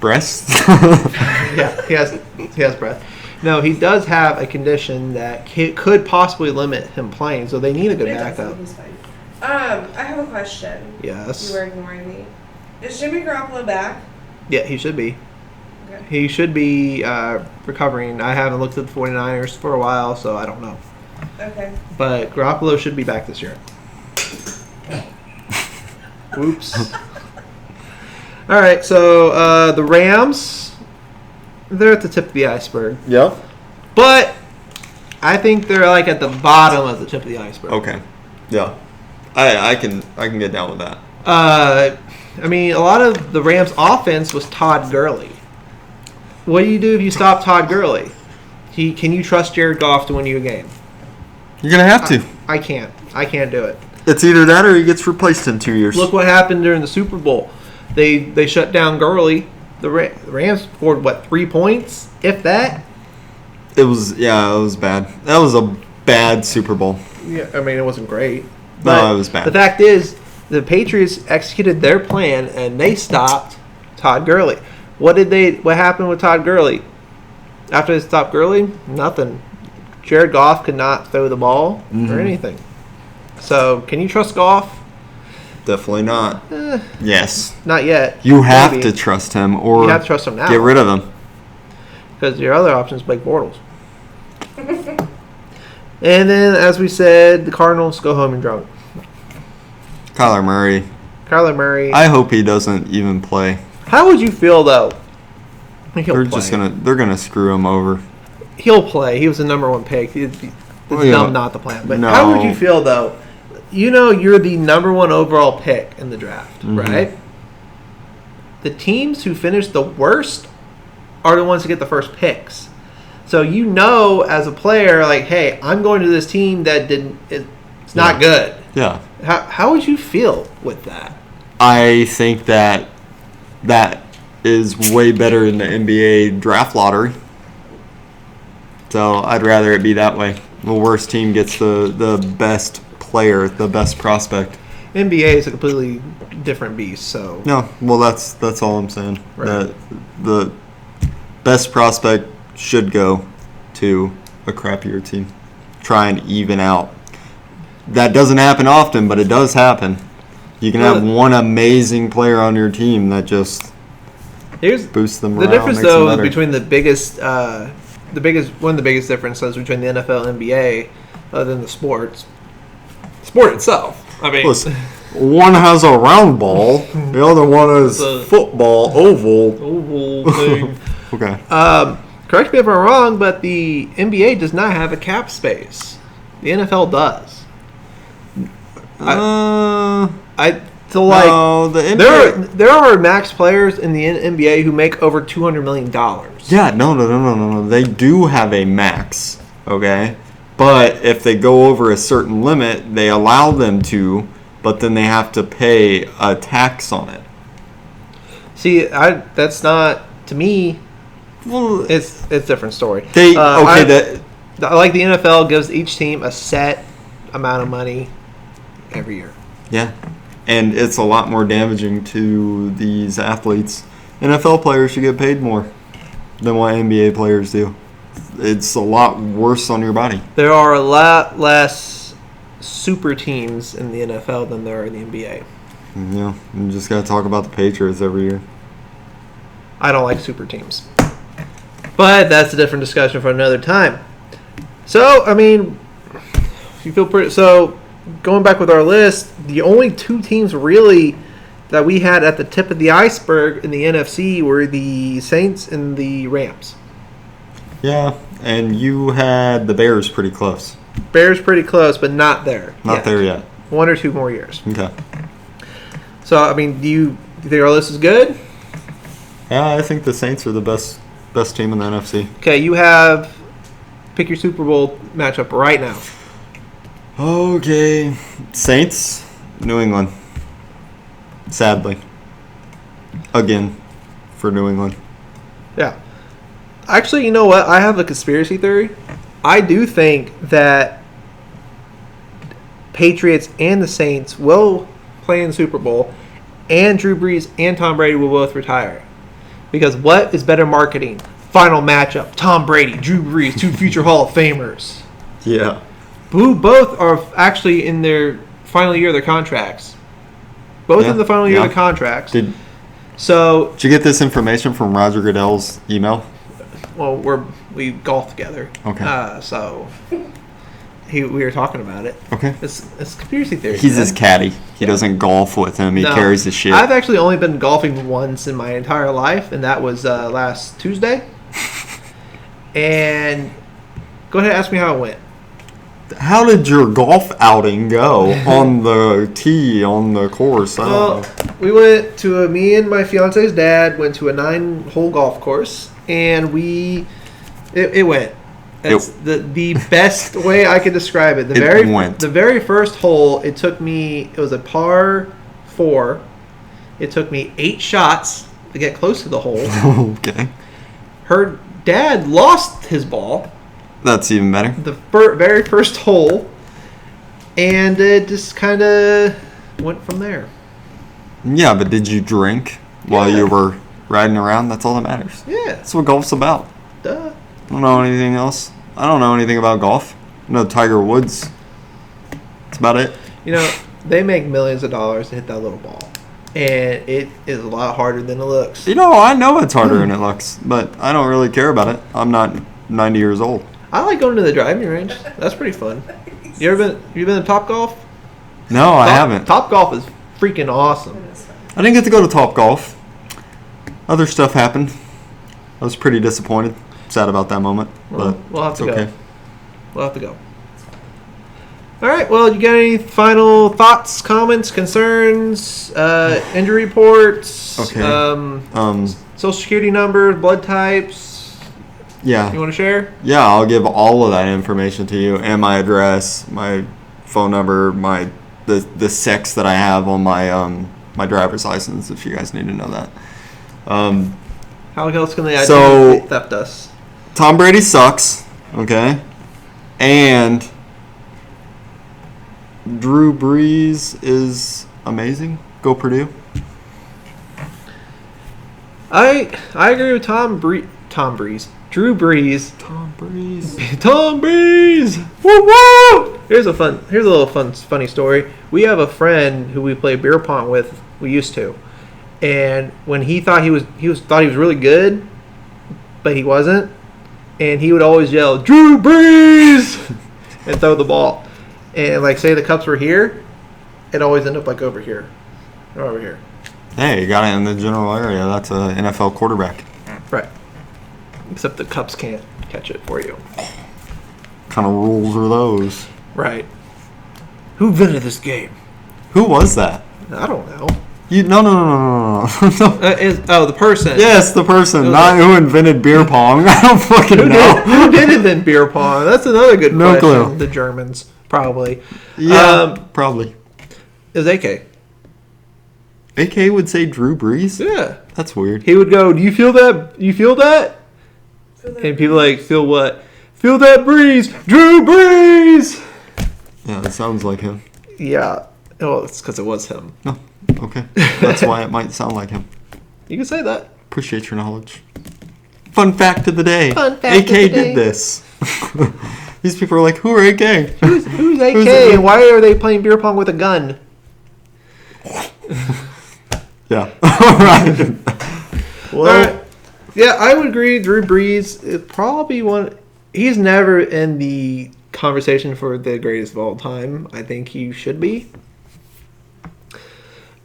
B: Breast?
A: Yeah, he has breath. No, he does have a condition that could possibly limit him playing, so they need a good backup.
C: He's fine. I have a question.
A: Yes.
C: You were ignoring me. Is Jimmy Garoppolo back?
A: Yeah, he should be.
C: Okay.
A: He should be recovering. I haven't looked at the 49ers for a while, so I don't know.
C: Okay.
A: But Garoppolo should be back this year. Oops. All right, so the Rams, they're at the tip of the iceberg.
B: Yep.
A: But I think they're at the bottom of the tip of the iceberg.
B: Okay. Yeah. I can get down with that.
A: I mean, a lot of the Rams' offense was Todd Gurley. What do you do if you stop Todd Gurley? Can you trust Jared Goff to win you a game?
B: You're going to have to.
A: I can't. I can't do it.
B: It's either that or he gets replaced in 2 years.
A: Look what happened during the Super Bowl. They shut down Gurley. The Rams scored, 3 points? If that?
B: It was bad. That was a bad Super Bowl.
A: Yeah, I mean, it wasn't great.
B: No, it was bad.
A: The fact is, the Patriots executed their plan, and they stopped Todd Gurley. What happened with Todd Gurley? After they stopped Gurley, nothing. Jared Goff could not throw the ball or anything. So, can you trust Goff?
B: Definitely not. Yes.
A: Not yet.
B: You have to trust him, or
A: you have to trust him now.
B: Get rid of him.
A: Because your other option is Blake Bortles. And then, as we said, the Cardinals go home and drunk.
B: Kyler Murray. I hope he doesn't even play.
A: How would you feel though?
B: They're gonna screw him over.
A: He'll play. He was the number 1 pick. It's dumb not to play him. But how would you feel though? You know you're the number 1 overall pick in the draft, right? The teams who finish the worst are the ones who get the first picks. So you know as a player, like, hey, I'm going to this team that it's not good.
B: Yeah.
A: How would you feel with that?
B: I think that is way better in the NBA draft lottery. So I'd rather it be that way. The worst team gets the best player, the best prospect.
A: NBA is a completely different beast. So
B: no, well that's all I'm saying.
A: Right.
B: The best prospect should go to a crappier team. Try and even out. That doesn't happen often, but it does happen. You can have one amazing player on your team that just boosts them around.
A: The difference, though, is between one of the biggest differences between the NFL and NBA, other than the sport itself. I mean,
B: listen, one has a round ball, the other one is football, oval
A: thing.
B: Okay.
A: Correct me if I'm wrong, but the NBA does not have a cap space. The NFL does.
B: The
A: NBA, there are max players in the NBA who make over $200 million.
B: Yeah, no. They do have a max, okay? But if they go over a certain limit, they allow them to, but then they have to pay a tax on it.
A: See, that's not, to me, it's a different story.
B: I
A: like the NFL gives each team a set amount of money every year.
B: Yeah, and it's a lot more damaging to these athletes. NFL players should get paid more than what NBA players do. It's a lot worse on your body.
A: There are a lot less super teams in the NFL than there are in the NBA.
B: Yeah, you just got to talk about the Patriots every year.
A: I don't like super teams. But that's a different discussion for another time. So, I mean, you feel pretty... So, going back with our list, the only 2 teams really that we had at the tip of the iceberg in the NFC were the Saints and the Rams.
B: Yeah, and you had the Bears pretty close.
A: Bears pretty close, but not there.
B: Not there yet.
A: 1 or 2 more years.
B: Okay.
A: So, I mean, do you think our list is good?
B: Yeah, I think the Saints are the best team in the NFC.
A: Okay, you have... Pick your Super Bowl matchup right now.
B: Okay. Saints, New England. Sadly. Again, for New England.
A: Yeah. Actually, you know what? I have a conspiracy theory. I do think that Patriots and the Saints will play in the Super Bowl, and Drew Brees and Tom Brady will both retire. Because what is better marketing? Final matchup, Tom Brady, Drew Brees, 2 future Hall of Famers.
B: Yeah.
A: Who both are actually in their final year of their contracts. Both in the final year of their contracts. Did you
B: get this information from Roger Goodell's email?
A: Well, we golf together.
B: Okay.
A: So we were talking about it.
B: Okay.
A: It's conspiracy theory.
B: He's his caddy. He doesn't golf with him. He carries his shit.
A: I've actually only been golfing once in my entire life, and that was last Tuesday. And go ahead and ask me how it went.
B: How did your golf outing go on the tee, on the course?
A: We went to me and my fiance's dad went to a 9-hole golf course, and it went. That's the best way I can describe it. The very first hole, it was a par 4. It took me 8 shots to get close to the hole.
B: Okay.
A: Her dad lost his ball,
B: That's even better.
A: the very first hole, and it just kind of went from there.
B: Yeah, but did you drink while
A: Yeah.
B: you were riding around? That's all that matters.
A: Yeah,
B: That's what golf's about.
A: duh.
B: I don't know anything else. I don't know anything about golf. I know Tiger Woods. That's about it.
A: You know, they make millions of dollars to hit that little ball, and it is a lot harder than it looks.
B: You know, I know it's harder than it looks, but I don't really care about it. I'm not 90 years old.
A: I like going to the driving range. That's pretty fun. You been to Top Golf?
B: No, I haven't.
A: Top Golf is freaking awesome.
B: I didn't get to go to Top Golf. Other stuff happened. I was pretty disappointed. Sad about that moment, but
A: We'll have
B: it's
A: to
B: okay.
A: go. We'll have to go. All right. Well, you got any final thoughts, comments, concerns, injury reports?
B: Okay.
A: Social security numbers, blood types.
B: Yeah.
A: You want to share?
B: Yeah, I'll give all of that information to you, and my address, my phone number, the sex that I have on my driver's license, if you guys need to know that.
A: How else can they
B: So-
A: identity theft us?
B: Tom Brady sucks, okay? And Drew Brees is amazing. Go Purdue.
A: I agree with Drew Brees.
B: Tom Brees.
A: Tom Brees. Woo woo! Here's a little funny story. We have a friend who we play beer pong with. We used to, and when he thought he was really good, but he wasn't, and he would always yell Drew Brees and throw the ball, and like say the cups were here, it always end up like over here, or over here.
B: Hey, you got it in the general area. That's an NFL quarterback.
A: Right. Except the cups can't catch it for you.
B: Kind of rules are those?
A: Right. Who invented this game?
B: Who was that?
A: I don't know.
B: No.
A: The person.
B: Yes, the person,
A: Who-
B: not who invented beer pong. I don't fucking
A: Who
B: know.
A: who did invent beer pong? That's another good
B: No
A: question.
B: clue.
A: The Germans, probably.
B: Yeah, probably.
A: It was AK.
B: AK would say Drew Brees?
A: Yeah.
B: That's weird.
A: He would go, "Do you feel that? You feel that?" And people like, "Feel what?" "Feel that breeze, Drew Brees."
B: Yeah, that sounds like him.
A: Yeah. Well, it's because it was him.
B: No, okay. That's why it might sound like him.
A: You can say that.
B: Appreciate your knowledge. Fun fact of the day.
A: Fun fact
B: AK
A: of the day.
B: did this. These people are like, who are AK?
A: Who's AK?
B: Who's it?
A: And why are they playing beer pong with a gun?
B: Yeah. All right. Well,
A: All right. Yeah, I would agree. Drew Brees is probably one. He's never in the conversation for the greatest of all time. I think he should be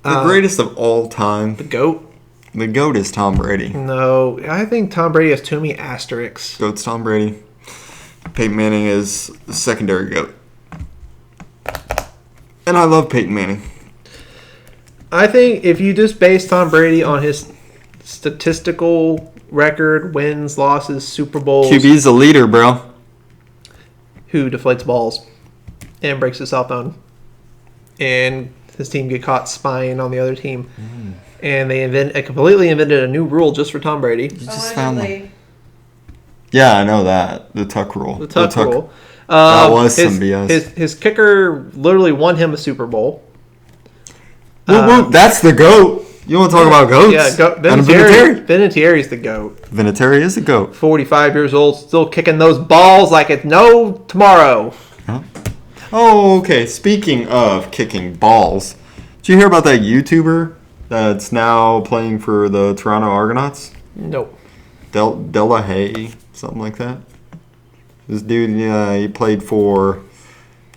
B: the greatest of all time.
A: the GOAT.
B: The GOAT is Tom Brady.
A: No, I think Tom Brady has too many asterisks.
B: GOAT's Tom Brady. Peyton Manning is the secondary GOAT. And I love Peyton Manning.
A: I think if you just base Tom Brady on his statistical record, wins, losses, Super Bowls,
B: QB's a leader, bro.
A: who deflates balls and breaks his cell phone, and his team get caught spying on the other team, and they completely invented a new rule just for Tom Brady.
B: You just found them.
C: Allegedly.
B: Yeah, I know that. The Tuck rule.
A: The Tuck rule.
B: That was some BS.
A: His kicker literally won him a Super Bowl.
B: Woo, woo, that's the GOAT. You want to talk about GOATs?
A: Yeah,
B: And Vinatieri.
A: Vinatieri's the GOAT.
B: Vinatieri is the GOAT.
A: 45 years old, still kicking those balls like it's no tomorrow.
B: Huh? Oh, okay. Speaking of kicking balls, did you hear about that YouTuber that's now playing for the Toronto Argonauts?
A: Nope.
B: Della Hay, something like that. This dude, he played for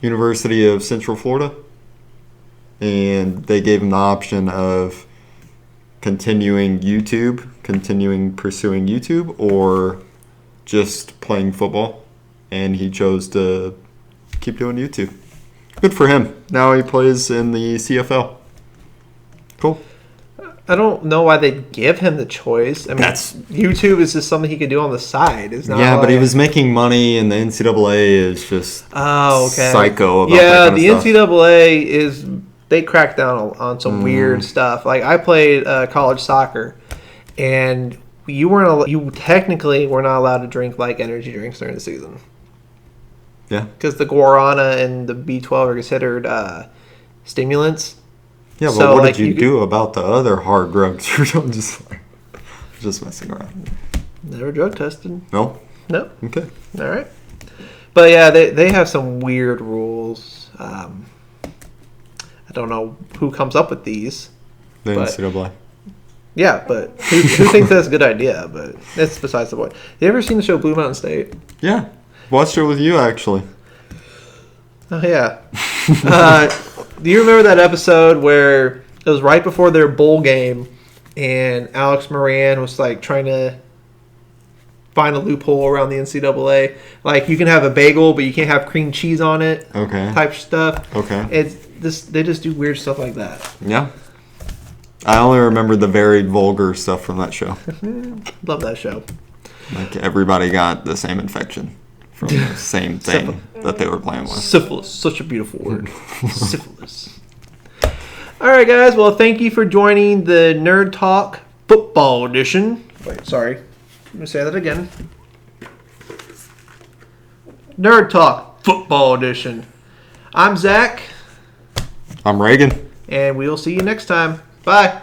B: University of Central Florida, and they gave him the option of continuing pursuing YouTube, or just playing football, and he chose to keep doing YouTube. Good for him. Now he plays in the CFL. Cool.
A: I don't know why they give him the choice. I mean, YouTube is just something he could do on the side. It's not
B: Yeah, but he
A: like-
B: was making money, and the NCAA is just psycho about
A: yeah,
B: that kind
A: the
B: of stuff.
A: NCAA is they crack down on some weird stuff. Like I played college soccer, and you technically were not allowed to drink like energy drinks during the season.
B: Yeah.
A: Because the guarana and the B12 are considered stimulants.
B: Yeah, but
A: So,
B: what
A: like,
B: did you
A: you
B: do about the other hard drugs? I'm just messing around.
A: Never drug tested.
B: No?
A: No.
B: Okay.
A: All right. But yeah, they have some weird rules. I don't know who comes up with these.
B: The
A: But-
B: NCAA.
A: Yeah, but who thinks that's a good idea? But that's besides the point. You ever seen the show Blue Mountain State?
B: Yeah. Watched it with you, actually.
A: Oh, yeah. Do you remember that episode where it was right before their bowl game and Alex Moran was like trying to find a loophole around the NCAA? Like, you can have a bagel, but you can't have cream cheese on it.
B: Okay.
A: Type stuff.
B: Okay.
A: They just do weird stuff like that.
B: Yeah. I only remember the very vulgar stuff from that show.
A: Love that show.
B: Like, everybody got the same infection from the same thing that they were playing with.
A: Syphilis. Such a beautiful word. Syphilis. All right, guys. Well, thank you for joining the Nerd Talk Football Edition. Wait, sorry. Let me say that again. Nerd Talk Football Edition. I'm Zach,
B: I'm Reagan.
A: and we'll see you next time. Bye.